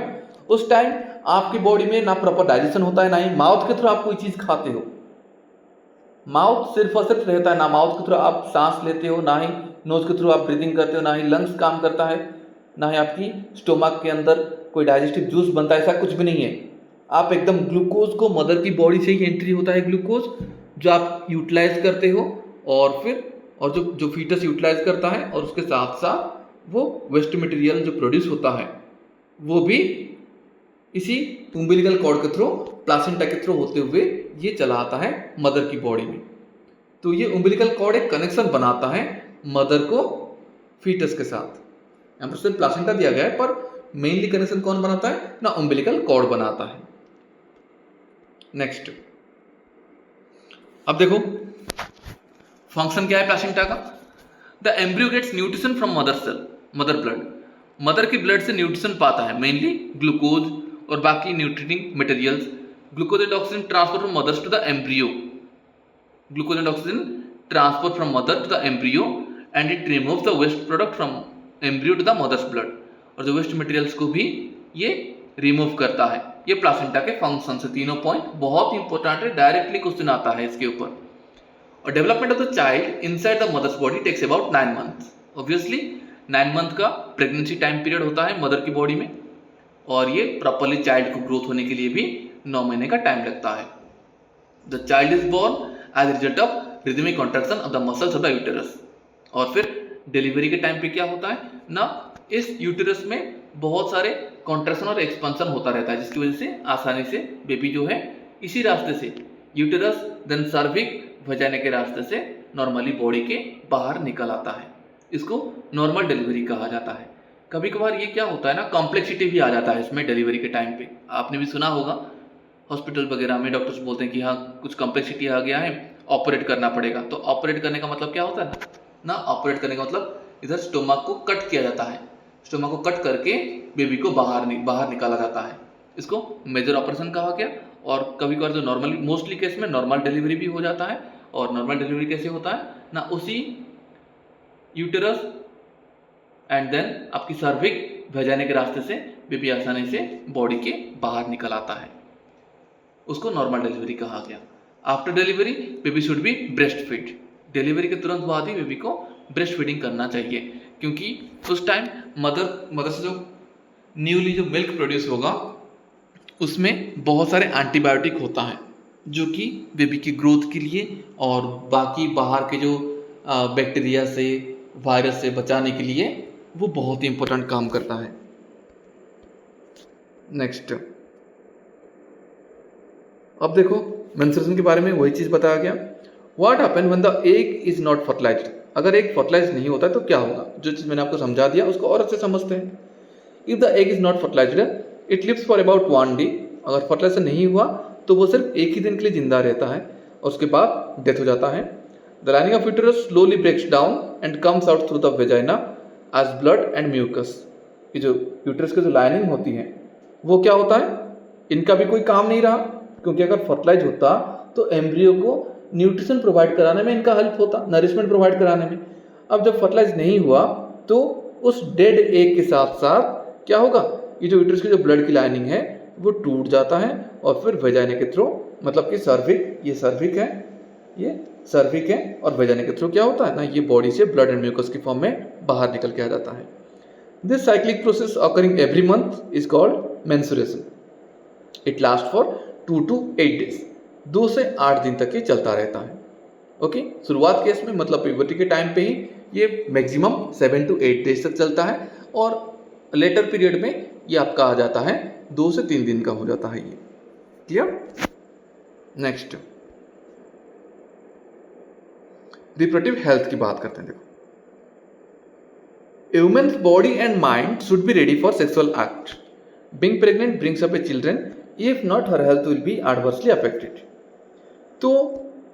उस टाइम आपकी बॉडी में ना प्रॉपर डाइजेशन होता है, ना ही माउथ के थ्रू आप कोई चीज खाते हो। माउथ सिर्फ और सिर्फ रहता है, ना माउथ के थ्रू आप सांस लेते हो, ना ही नोज के थ्रू आप ब्रीदिंग करते हो, ना ही लंग्स काम करता है, ना ही आपकी स्टोमक के अंदर कोई डाइजेस्टिव जूस बनता है, ऐसा कुछ भी नहीं है। आप एकदम ग्लूकोज को मदर की बॉडी से ही एंट्री होता है, ग्लूकोज जो आप यूटिलाइज करते हो और फिर और जो फीटस यूटिलाइज करता है, और उसके साथ साथ वो वेस्ट मटेरियल जो प्रोड्यूस होता है वो भी इसी उम्बिलिकल कॉर्ड के थ्रू, प्लासेंटा के थ्रू होते हुए ये चला आता है मदर की बॉडी में। तो ये उम्बिलिकल कॉर्ड एक कनेक्शन बनाता है मदर को फीटस के साथ। यहाँ पर सिर्फ प्लासेंटा दिया गया है पर मेनली कनेक्शन कौन बनाता है ना, उम्बिलिकल कॉर्ड बनाता है। नेक्स्ट, अब देखो फंक्शन क्या है प्लासेंटा का। The embryo gets nutrition from mother cell, mother blood. Mother की ब्लड से न्यूट्रिशन पाता है, मेनली ग्लूकोज और बाकी न्यूट्रिटिंग materials. Glucose and oxygen transfer from mother to the embryo, glucose and oxygen transfer from mother to the embryo and it remove the waste product from embryo to the mother's blood. और जो waste materials को भी ये remove करता है। ये placenta के function से तीनों पॉइंट बहुत इंपॉर्टेंट है, डायरेक्टली क्वेश्चन आता है इसके ऊपर। और development of the child inside the mother's body takes about 9 months. Obviously 9 month का प्रेगनेंसी टाइम पीरियड होता है मदर की बॉडी में, और ये प्रॉपरली चाइल्ड को ग्रोथ होने के लिए भी 9 महीने का टाइम लगता है। The child is born as result of rhythmic contraction of the muscles of the uterus. और फिर डिलीवरी के टाइम पे क्या होता है ना, इस यूटेरस में बहुत सारे कॉन्ट्रैक्शन और एक्सपेंशन होता रहता है, जिसकी वजह से आसानी से बेबी जो है इसी रास्ते से यूटेरस देन सर्विक्स वजाइना के रास्ते से नॉर्मली बॉडी के बाहर निकल आता है। इसको नॉर्मल डिलीवरी कहा जाता है। कभी कभार ये क्या होता है ना, कॉम्प्लेक्सिटी भी आ जाता है इसमें डिलीवरी के टाइम पे। आपने भी सुना होगा हॉस्पिटल वगैरह में डॉक्टर्स बोलते हैं कि हाँ कुछ कॉम्प्लेक्सिटी आ गया है, ऑपरेट करना पड़ेगा। तो ऑपरेट करने का मतलब क्या होता है ना, ऑपरेट करने का मतलब इधर स्टोमक को कट किया जाता है, स्टोमक को कट करके बेबी को बाहर निकाला जाता है। इसको मेजर ऑपरेशन कहा गया। और कभी कभार जो नॉर्मली मोस्टली केस में नॉर्मल डिलीवरी भी हो जाता है। और नॉर्मल डिलीवरी कैसे होता है ना, उसी यूटेरस एंड देन आपकी सर्विक्स वजाइना के रास्ते से बेबी आसानी से बॉडी के बाहर निकल आता है, उसको नॉर्मल डिलीवरी कहा गया। After delivery baby should be breast feed. Delivery के तुरंत बाद ही बेबी को ब्रेस्ट फीडिंग करना चाहिए, क्योंकि उस टाइम मदर से जो न्यूली जो मिल्क प्रोड्यूस होगा उसमें बहुत सारे एंटीबायोटिक होता है, जो कि बेबी की ग्रोथ के लिए और बाकी बाहर के जो बैक्टीरिया से वायरस से बचाने के लिए वो बहुत ही इंपॉर्टेंट काम करता है। नेक्स्ट, अब देखो मेंस्ट्रुएशन के बारे में वही चीज बताया गया। What happen when the egg is not fertilised. अगर एग फर्टिलाइज नहीं होता है तो क्या होगा, जो चीज मैंने आपको समझा दिया उसको और अच्छे समझते हैं। If the egg is not fertilised it lives for about 1 day. अगर फर्टिलाइजेशन नहीं हुआ तो वो सिर्फ एक ही दिन के लिए जिंदा रहता है और उसके बाद डेथ हो जाता है। The lining of uterus slowly breaks down and comes out through the vagina as blood and mucus. ये जो यूटेरस की जो लाइनिंग होती है वो क्या होता है, इनका भी कोई काम नहीं रहा, क्योंकि अगर फर्टिलाइज होता तो एम्ब्रियो को न्यूट्रिशन प्रोवाइड कराने में इनका हेल्प होता, नरिशमेंट प्रोवाइड कराने में। अब जब फर्टिलाइज नहीं हुआ तो उस डेड एग के साथ साथ क्या होगा, ये जो यूट्रस की जो ब्लड की लाइनिंग है वो टूट जाता है और फिर वेजाइना के थ्रू, मतलब कि सर्विक, ये सर्विक है, ये सर्विक है, और वेजाइना के थ्रू क्या होता है ना, ये बॉडी से ब्लड एंड म्यूकस की फॉर्म में बाहर निकल के आ जाता है। This cyclic process occurring every month is called menstruation. It last for 2 to 8 days, 2 से 8 दिन तक ये चलता रहता है। ओके, शुरुआत केस में मतलब प्यूबर्टी के टाइम पे ही ये मैक्सिमम 7 to 8 डेज तक चलता है, और लेटर पीरियड में ये आपका आ जाता है 2 से 3 दिन का हो जाता है ये। क्लियर? नेक्स्ट रिप्रोडक्टिव हेल्थ की बात करते हैं। देखो, A woman's body and mind should be ready for sexual act. Being pregnant brings up a children. If not, her health will be adversely affected. तो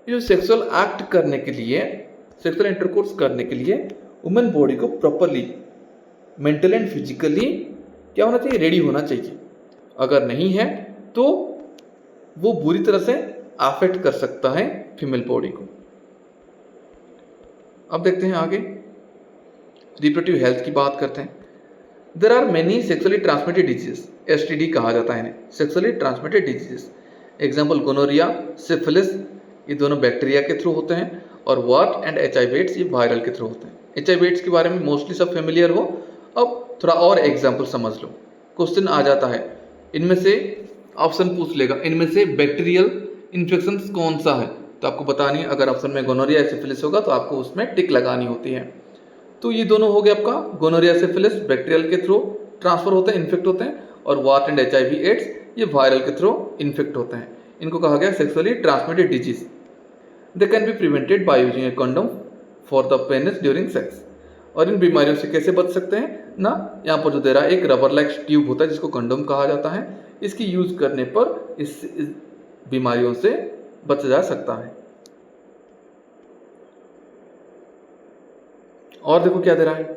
ये सेक्सुअल एक्ट करने के लिए, सेक्सुअल इंटरकोर्स करने के लिए वुमेन बॉडी को properly mental and physically क्या होना चाहिए, रेडी होना चाहिए। अगर नहीं है तो वो बुरी तरह से अफेक्ट कर सकता है फीमेल बॉडी को। अब देखते हैं आगे, रिप्रोडक्टिव हेल्थ की बात करते हैं। There are many sexually transmitted diseases, STD कहा जाता है इन्हें, sexually transmitted diseases. Example gonorrhoea, syphilis, ये दोनों बैक्टीरिया के थ्रू होते हैं, और वार्ट एंड एचआईवी एड्स ये वायरल के थ्रू होते हैं। एचआईवी एड्स के बारे में मोस्टली सब फेमिलियर हो। अब थोड़ा और एग्जाम्पल समझ लो। क्वेश्चन आ जाता है, इनमें से ऑप्शन पूछ लेगा, इनमें से बैक्टीरियल इन्फेक्शन कौन सा है, तो आपको बतानी है। अगर ऑप्शन में गोनोरिया या सिफिलिस होगा तो आपको उसमें टिक लगानी होती है। तो ये दोनों हो गए आपका, गोनोरिया सिफिलिस बैक्टीरियल के थ्रू ट्रांसफर होते हैं, इन्फेक्ट होते हैं, और वार्ट एंड एचआईवी एड्स ये वायरल के थ्रू इन्फेक्ट होते हैं। इनको कहा गया sexually transmitted disease. They can be prevented by using A condom for the penis during sex. और इन बीमारियों से कैसे बच सकते हैं ना, यहाँ पर जो दे रहा है, एक रबर लाइक ट्यूब होता है जिसको कंडोम कहा जाता है। इसकी यूज करने पर इस बीमारियों से बचा जा सकता है। और देखो क्या दे रहा है,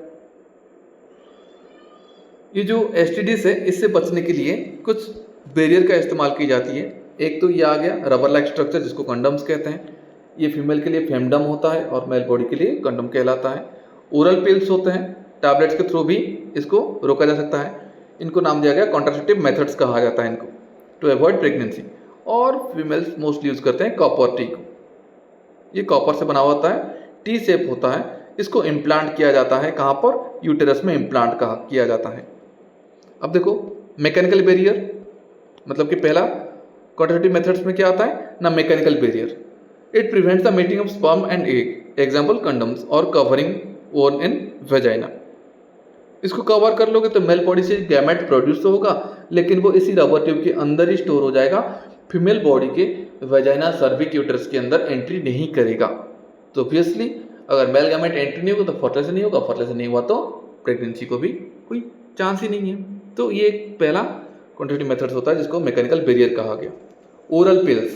ये जो एसटीडीज है इससे बचने के लिए कुछ बैरियर का इस्तेमाल की जाती है। एक तो ये आ गया रबर लाइक स्ट्रक्चर जिसको कंडम्स कहते हैं। ये फीमेल के लिए फेमडम होता है और मेल बॉडी के लिए कंडम कहलाता है। ओरल पिल्स होते हैं, टैबलेट्स के थ्रू भी इसको रोका जा सकता है। इनको नाम दिया गया कॉन्ट्रासेप्टिव मेथड्स कहा जाता है इनको, टू अवॉइड प्रेगनेंसी। और फीमेल्स मोस्टली यूज करते हैं कॉपर टी को। ये कॉपर से बना हुआ होता है, टी शेप होता है। इसको इम्प्लांट किया जाता है, कहाँ पर, यूटेरस में इम्प्लांट किया जाता है। अब देखो मैकेनिकल बैरियर, मतलब कि पहला कॉन्ट्रासेप्टिव मेथड्स में क्या आता है ना, mechanical barrier. It prevents the meeting of sperm and egg, example condoms और कवरिंग ओन इन वेजाइना। इसको कवर कर लोगे तो मेल बॉडी से गैमेट प्रोड्यूस तो होगा, लेकिन वो इसी रबर ट्यूब के अंदर ही स्टोर हो जाएगा। फीमेल बॉडी के वेजाइना सर्विक यूटरस के अंदर एंट्री नहीं करेगा। तो ऑब्वियसली अगर मेल गैमेट एंट्री नहीं होगा तो फर्टिलाइजेशन नहीं होगा, फर्टिलाइजेशन नहीं हुआ तो प्रेगनेंसी को भी कोई चांस ही नहीं है। तो ये एक पहला कॉन्ट्रासेप्टिव मेथड्स होता है जिसको मैकेनिकल बैरियर कहा गया। Oral pills,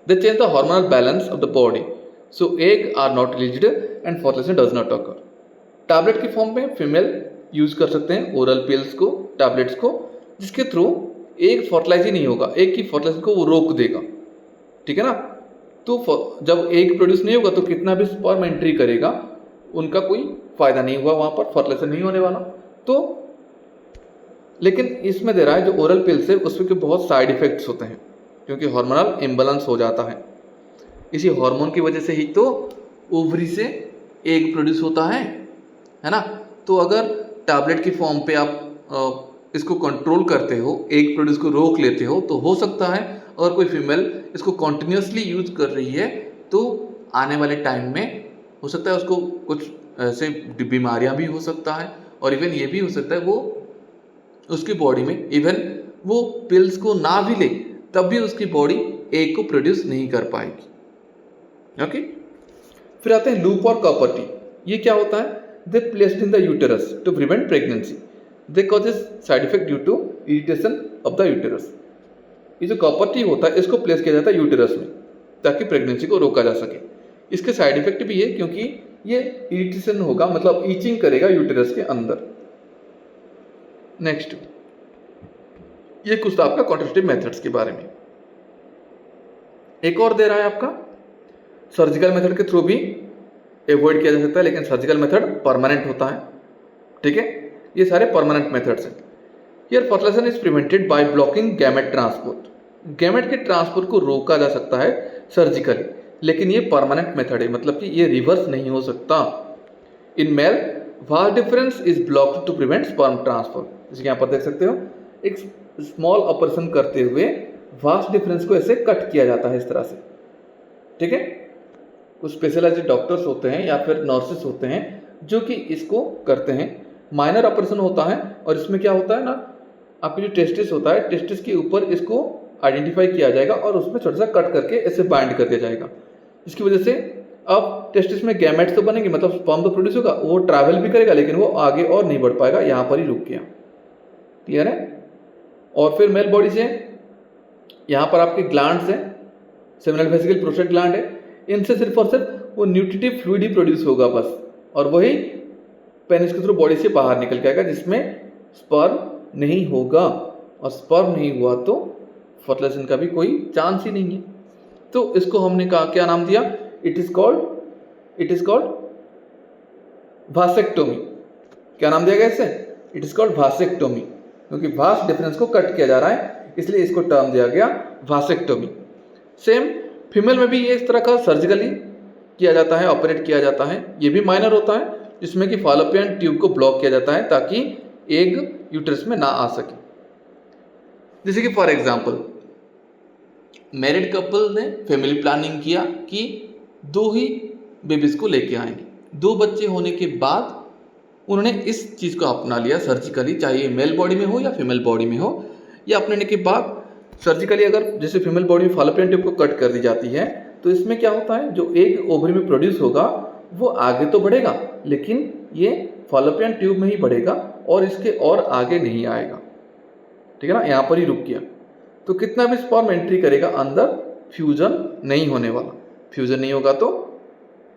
they change the hormonal balance of the body, so egg are not released and fertilisation does not occur. Tablet की फॉर्म में फीमेल यूज कर सकते हैं ओरल पिल्स को, टैबलेट्स को, जिसके थ्रू एग फर्टिलाइज ही नहीं होगा, एग की फर्टिलाइजेशन को वो रोक देगा। ठीक है ना। तो जब एग प्रोड्यूस नहीं होगा तो कितना भी स्पर्म एंट्री करेगा उनका कोई फायदा नहीं हुआ, वहां पर फर्टिलाइजेशन नहीं होने वाला। तो लेकिन इसमें दे रहा है जो ओरल पिल्स है उसमें के बहुत साइड इफेक्ट्स होते हैं, क्योंकि हार्मोनल इम्बैलेंस हो जाता है। इसी हार्मोन की वजह से ही तो ओवरी से एग प्रोड्यूस होता है ना। तो अगर टैबलेट की फॉर्म पे आप इसको कंट्रोल करते हो, एग प्रोड्यूस को रोक लेते हो, तो हो सकता है अगर कोई फीमेल इसको कॉन्टिन्यूसली यूज कर रही है तो आने वाले टाइम में हो सकता है उसको कुछ ऐसे बीमारियां भी हो सकता है, और इवन ये भी हो सकता है वो उसकी बॉडी में इवन वो पिल्स को ना भी ले तब भी उसकी बॉडी एग को प्रोड्यूस नहीं कर पाएगी। ओके, फिर आते हैं लूप और कॉपर टी। ये क्या होता है, they placed in the uterus to prevent pregnancy, they causes side effect due to irritation of the uterus. ये जो कॉपर टी होता है इसको प्लेस किया जाता है यूटेरस में ताकि प्रेगनेंसी को रोका जा सके। इसके साइड इफेक्ट भी है क्योंकि ये इरिटेशन होगा, मतलब ईचिंग करेगा यूटेरस के अंदर। नेक्स्ट, ये कुछ था आपका कॉन्ट्रासेप्टिव मेथड्स के बारे में। एक और दे रहा है आपका सर्जिकल मेथड के थ्रू भी एवॉइड किया जा सकता है, लेकिन सर्जिकल मेथड परमानेंट होता है। ठीक है, ये सारे परमानेंट मेथड्स हैं। Here fertilisation is prevented by blocking gamete transport. Gamete के ट्रांसपोर्ट को रोका जा सकता है सर्जिकली, लेकिन ये परमानेंट मेथड है, मतलब कि ये रिवर्स नहीं हो सकता। In male vas deferens is blocked to prevent sperm transfer. जैसे यहाँ पर देख सकते हो, एक स्मॉल ऑपरेशन करते हुए वास्ट डिफरेंस को ऐसे कट किया जाता है इस तरह से। ठीक है, कुछ स्पेशलाइज्ड डॉक्टर्स होते हैं या फिर नर्सेस होते हैं जो कि इसको करते हैं। माइनर ऑपरेशन होता है और इसमें क्या होता है ना, आपकी जो टेस्टिस होता है, टेस्टिस के ऊपर इसको आइडेंटिफाई किया जाएगा और उसमें छोटा सा कट करके ऐसे बाइंड कर दिया जाएगा। इसकी वजह से अब टेस्टिस में गैमेट्स तो बनेंगे, मतलब स्पर्म तो प्रोड्यूस होगा, वो ट्रैवल भी करेगा लेकिन वो आगे और नहीं बढ़ पाएगा, यहाँ पर ही रुक गया। क्लियर है। और फिर मेल बॉडी से यहाँ पर आपके ग्लैंड्स हैं, सेमिनल वेसिकल प्रोस्टेट ग्लैंड है, इनसे सिर्फ और सिर्फ वो न्यूट्रिटिव फ्लूइड ही प्रोड्यूस होगा बस, और वही पेनिस के थ्रू बॉडी से बाहर निकल के आएगा, जिसमें स्पर्म नहीं होगा। और स्पर्म नहीं हुआ तो फर्टिलाइजेशन का भी कोई चांस ही नहीं है। तो इसको हमने कहा, क्या नाम दिया, इट इज कॉल्ड वासेक्टोमी। क्या नाम दिया गया इसे, इट इज कॉल्ड वासेक्टोमी, क्योंकि वास्ट डिफरेंस को कट किया जा रहा है, इसलिए इसको टर्म दिया गया वासेक्टोमी। सेम फीमेल में भी ये इस तरह का सर्जिकली किया जाता है, ऑपरेट किया जाता है। ये भी माइनर होता है, जिसमें कि फॉलोपियन ट्यूब को ब्लॉक किया जाता है ताकि एग यूट्रस में ना आ सके। जैसे कि फॉर एग्जांपल, मैरिड कपल ने फैमिली प्लानिंग किया कि 2 ही बेबीज को लेके आएंगे। 2 बच्चे होने के बाद उन्होंने इस चीज़ को अपना लिया सर्जिकली, चाहे ये मेल बॉडी में हो या फीमेल बॉडी में हो। या अपने के बाद सर्जिकली अगर जैसे फीमेल बॉडी में फॉलोपियन ट्यूब को कट कर दी जाती है, तो इसमें क्या होता है, जो एग ओवरी में प्रोड्यूस होगा वो आगे तो बढ़ेगा, लेकिन ये फॉलोपियन ट्यूब में ही बढ़ेगा और इसके और आगे नहीं आएगा। ठीक है ना, यहाँ पर ही रुक गया। तो कितना भी स्पर्म एंट्री करेगा अंदर, फ्यूजन नहीं होने वाला। फ्यूजन नहीं होगा तो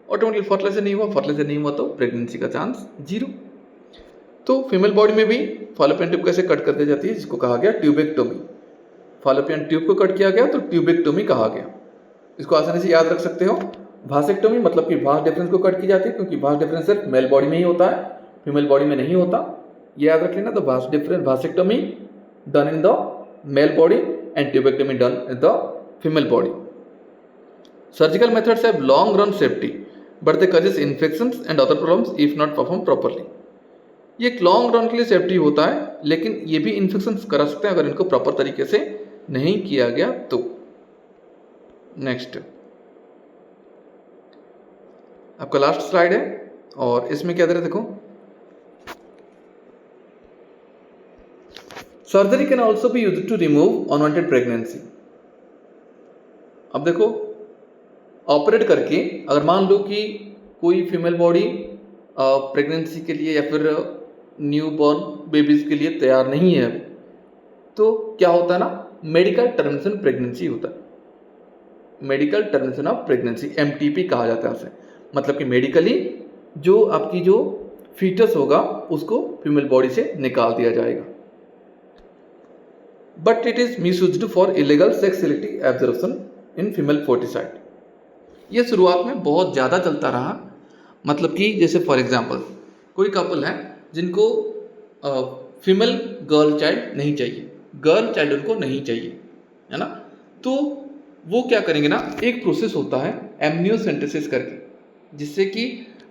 ऑटोमेटिकली फर्टिलाइजेशन नहीं हुआ, फर्टिलाइजेशन नहीं हुआ तो प्रेगनेंसी का चांस 0। तो फीमेल बॉडी में भी फॉलोपियन ट्यूब कैसे कट कर दी जाती है, जिसको कहा गया ट्यूबेक्टोमी। फॉलोपियन ट्यूब को कट किया गया तो ट्यूबेक्टोमी कहा गया। इसको आसानी से याद रख सकते हो। वासेक्टोमी मतलब कि वास्ट डिफरेंस को कट की जाती है, क्योंकि वास्ट डिफरेंस सिर्फ मेल बॉडी में ही होता है, फीमेल बॉडी में नहीं होता, ये याद रख लेना। तो vas deferens vasectomy done in the male body and tubectomy done in the female body. Surgical methods have long run safety but they causes infections and other problems if not perform properly. ये एक long run के लिए safety होता है, लेकिन ये भी infections करा सकते हैं अगर इनको प्रॉपर तरीके से नहीं किया गया तो। नेक्स्ट आपका लास्ट स्लाइड है और इसमें क्या दे रहे देखो, surgery can also be used to remove unwanted pregnancy. अब देखो, ऑपरेट करके अगर मान लो कि कोई फीमेल बॉडी प्रेगनेंसी के लिए या फिर न्यू बॉर्न बेबीज के लिए तैयार नहीं है अभी, तो क्या होता है ना, मेडिकल टर्मिनेशन प्रेगनेंसी होता है। Medical termination of pregnancy, MTP कहा जाता है उसे। मतलब कि मेडिकली जो आपकी जो फीटस होगा उसको फीमेल बॉडी से निकाल दिया जाएगा। But it is misused for illegal sex selective absorption in female foeticide. ये शुरुआत में बहुत ज़्यादा चलता रहा। मतलब कि जैसे फॉर एग्जांपल कोई कपल है जिनको फीमेल गर्ल चाइल्ड नहीं चाहिए, गर्ल चाइल्ड उनको नहीं चाहिए, है ना, तो वो क्या करेंगे ना, एक प्रोसेस होता है एमनियोसेंटेसिस करके, जिससे कि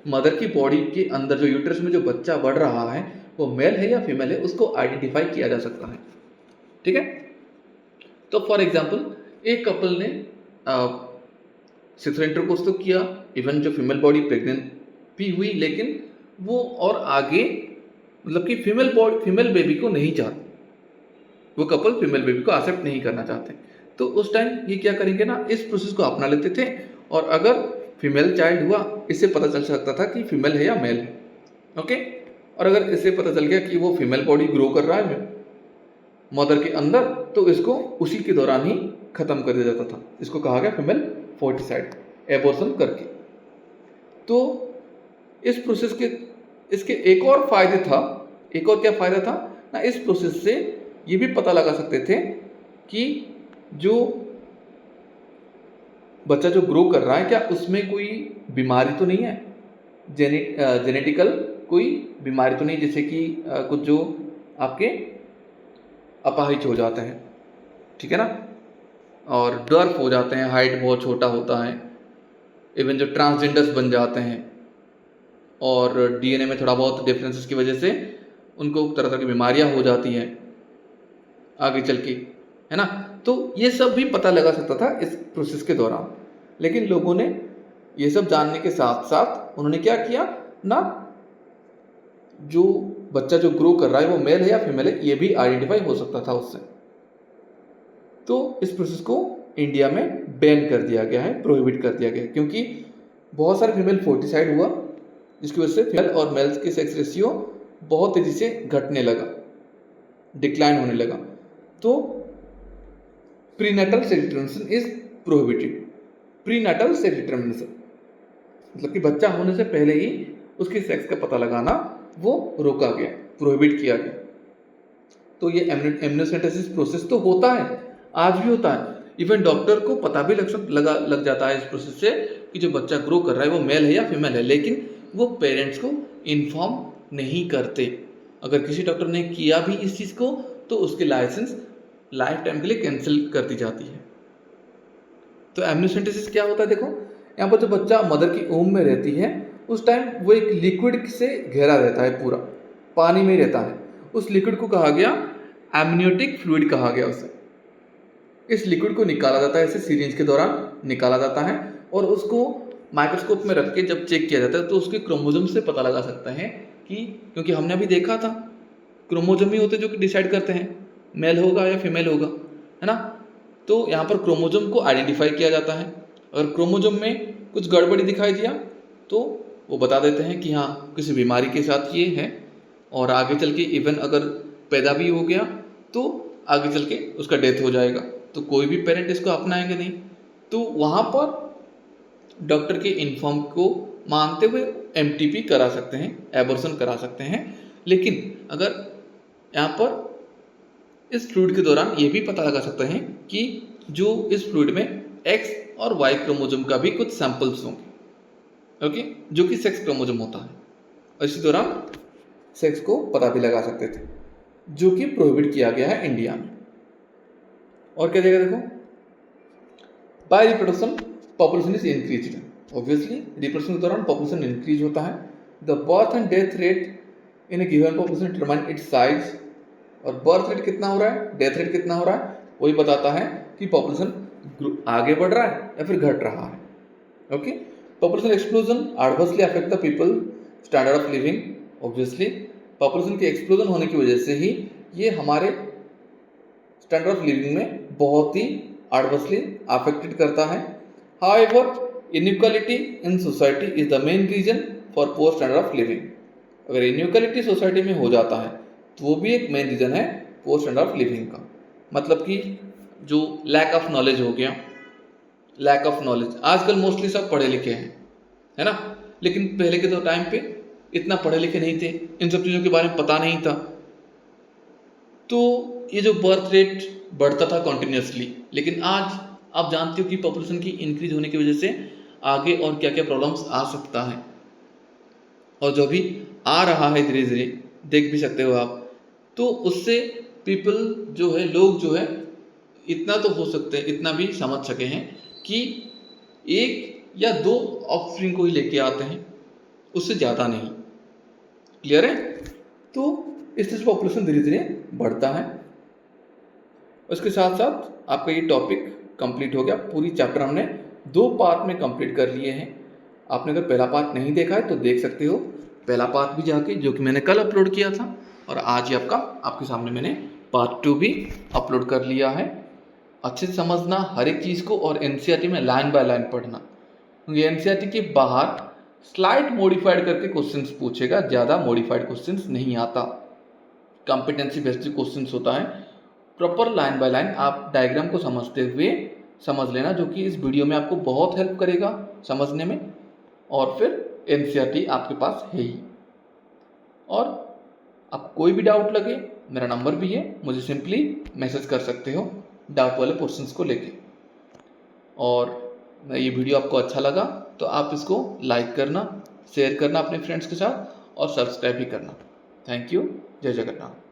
मदर की बॉडी के अंदर जो यूट्रस में जो बच्चा बढ़ रहा है वो मेल है या फीमेल है, उसको आइडेंटिफाई किया जा सकता है। ठीक है, तो फॉर एग्जांपल एक कपल ने सेक्सुअल इंटरकोर्स तो किया, इवन जो फीमेल बॉडी प्रेग्नेंट भी हुई, लेकिन वो और आगे मतलब कि फीमेल बेबी को नहीं चाहते, वो कपल फीमेल बेबी को एक्सेप्ट नहीं करना चाहते। तो उस टाइम ये क्या करेंगे ना, इस प्रोसेस को अपना लेते थे, और अगर फीमेल चाइल्ड हुआ इससे पता चल सकता था कि फीमेल है या मेल है। ओके, और अगर इससे पता चल गया कि वो फीमेल बॉडी ग्रो कर रहा है मदर के अंदर, तो इसको उसी के दौरान ही खत्म कर दिया जाता था। इसको कहा गया फीमेल फोर्टिसाइड, एबॉर्शन करके। तो इस प्रोसेस के इसके एक और फायदे था, एक और क्या फायदा था ना, इस प्रोसेस से ये भी पता लगा सकते थे कि जो बच्चा जो ग्रो कर रहा है क्या उसमें कोई बीमारी तो नहीं है, जेनेटिकल कोई बीमारी तो नहीं, जैसे कि कुछ जो आपके अपाहिज हो जाते हैं, ठीक है ना, और डर्फ हो जाते हैं, हाइट बहुत छोटा होता है, इवन जो ट्रांसजेंडर्स बन जाते हैं और डीएनए में थोड़ा बहुत डिफरेंसेस की वजह से उनको तरह तरह की बीमारियां हो जाती हैं आगे चल के, है ना। तो ये सब भी पता लगा सकता था इस प्रोसेस के दौरान, लेकिन लोगों ने ये सब जानने के साथ साथ उन्होंने क्या किया ना, जो बच्चा जो ग्रो कर रहा है वो मेल है या फीमेल है ये भी आइडेंटिफाई हो सकता था उससे। तो इस प्रोसेस को इंडिया में बैन कर दिया गया है, प्रोहिबिट कर दिया गया है, क्योंकि बहुत सारे फीमेल फोर्टिसाइड हुआ, जिसकी वजह से फीमेल और मेल्स की सेक्स रेशियो बहुत तेजी से घटने लगा, डिक्लाइन होने लगा। तो prenatal sex determination is prohibited. Prenatal sex determination मतलब कि बच्चा होने से पहले ही उसकी सेक्स का पता लगाना वो रोका गया, प्रोहिबिट किया गया। तो ये एमनियोसेंटेसिस प्रोसेस तो होता है, आज भी होता है। इवन डॉक्टर को पता भी लग जाता है इस प्रोसेस से कि जो बच्चा ग्रो कर रहा है वो मेल है या फीमेल है, लेकिन वो पेरेंट्स को इन्फॉर्म नहीं करते। अगर किसी डॉक्टर ने किया भी इस चीज़ को तो उसकी लाइसेंस लाइफ टाइम के लिए कैंसिल कर दी जाती है। तो एमनियोसेंटेसिस क्या होता है, देखो यहाँ पर जो बच्चा मदर की वूम्ब में रहती है उस टाइम वो एक लिक्विड से घिरा रहता है, पूरा पानी में रहता है। उस लिक्विड को कहा गया एमनियोटिक फ्लूइड कहा गया उसे। इस लिक्विड को निकाला जाता है, ऐसे सीरिंज के दौरान निकाला जाता है और उसको माइक्रोस्कोप में रख के जब चेक किया जाता है तो उसके क्रोमोसोम से पता लगा सकते हैं कि, क्योंकि हमने अभी देखा था क्रोमोसोम ही होते जो कि डिसाइड करते हैं मेल होगा या फीमेल होगा, है ना। तो यहाँ पर क्रोमोसोम को आइडेंटिफाई किया जाता है। अगर क्रोमोसोम में कुछ गड़बड़ी दिखाई दिया तो वो बता देते हैं कि हाँ किसी बीमारी के साथ ये है, और आगे चल के इवन अगर पैदा भी हो गया तो आगे चल के उसका डेथ हो जाएगा, तो कोई भी पेरेंट इसको अपनाएंगे नहीं। तो वहाँ पर डॉक्टर के इन्फॉर्म को मानते हुए एमटीपी करा सकते हैं, एबॉर्शन करा सकते हैं। लेकिन अगर यहाँ पर इस फ्लूइड के दौरान ये भी पता लगा सकते हैं कि जो इस फ्लूइड में एक्स और वाई क्रोमोसोम का भी कुछ सैंपल्स होंगे, ओके, जो कि सेक्स क्रोमोसोम होता है, और इसी दौरान सेक्स को पता भी लगा सकते थे, जो कि प्रोहिबिट किया गया है इंडिया में। और क्या देगा, देखो by reproduction population is increase. Obviously reproduction के दौरान पॉपुलेशन इंक्रीज होता है। The birth and death rate in a given population determine its size. और बर्थ रेट कितना हो रहा है, डेथ रेट कितना हो रहा है, वही बताता है कि पॉपुलेशन आगे बढ़ रहा है या फिर घट रहा है। Okay, population explosion adversely affect the people standard of living. Obviously population के एक्सप्लोजन होने की वजह से ही ये हमारे स्टैंडर्ड ऑफ लिविंग में बहुत ही एडवर्सली अफेक्टेड करता है। However inequality in society is the main reason for poor standard of living. अगर इनइक्वालिटी सोसाइटी में हो जाता है तो वो भी एक मेन रीजन है पुअर स्टैंडर्ड ऑफ लिविंग का। मतलब कि जो लैक ऑफ नॉलेज हो गया, लैक ऑफ नॉलेज, आजकल मोस्टली सब पढ़े लिखे हैं, है ना, लेकिन पहले के तो टाइम पे इतना पढ़े लिखे नहीं थे, इन सब चीज़ों के बारे में पता नहीं था। तो ये जो बर्थ रेट बढ़ता था कॉन्टिन्यूसली, लेकिन आज आप जानते हो कि पॉपुलेशन की इंक्रीज होने की वजह से आगे और क्या क्या प्रॉब्लम्स आ सकता है, और जो भी आ रहा है धीरे धीरे देख भी सकते हो आप। तो उससे पीपल जो है, लोग जो है, इतना तो हो सकते हैं, इतना भी समझ सके हैं कि एक या दो ऑफस्प्रिंग को ही लेके आते हैं, उससे ज़्यादा नहीं। क्लियर है? तो इस तरह से पॉपुलेशन धीरे धीरे बढ़ता है। उसके साथ साथ आपका ये टॉपिक कंप्लीट हो गया। पूरी चैप्टर हमने 2 पार्ट में कंप्लीट कर लिए हैं। आपने अगर पहला पार्ट नहीं देखा है तो देख सकते हो, पहला पार्ट भी जाके, जो कि मैंने कल अपलोड किया था, और आज ही आपके सामने मैंने पार्ट 2 भी अपलोड कर लिया है। अच्छे से समझना हर एक चीज़ को, और एनसीईआरटी में लाइन बाय लाइन पढ़ना, क्योंकि एनसीईआरटी के बाहर स्लाइट मॉडिफाइड करके क्वेश्चंस पूछेगा, ज़्यादा मॉडिफाइड क्वेश्चंस नहीं आता। कॉम्पिटेंसी बेस्ड क्वेश्चंस होता है। प्रॉपर लाइन बाय लाइन आप डायग्राम को समझते हुए समझ लेना, जो कि इस वीडियो में आपको बहुत हेल्प करेगा समझने में। और फिर एनसीईआरटी आपके पास है ही। और आप कोई भी डाउट लगे, मेरा नंबर भी है, मुझे सिंपली मैसेज कर सकते हो डाउट वाले क्वेश्चंस को लेके। और ये वीडियो आपको अच्छा लगा तो आप इसको लाइक करना, शेयर करना अपने फ्रेंड्स के साथ और सब्सक्राइब भी करना। Thank you. जय जगन्नाथ।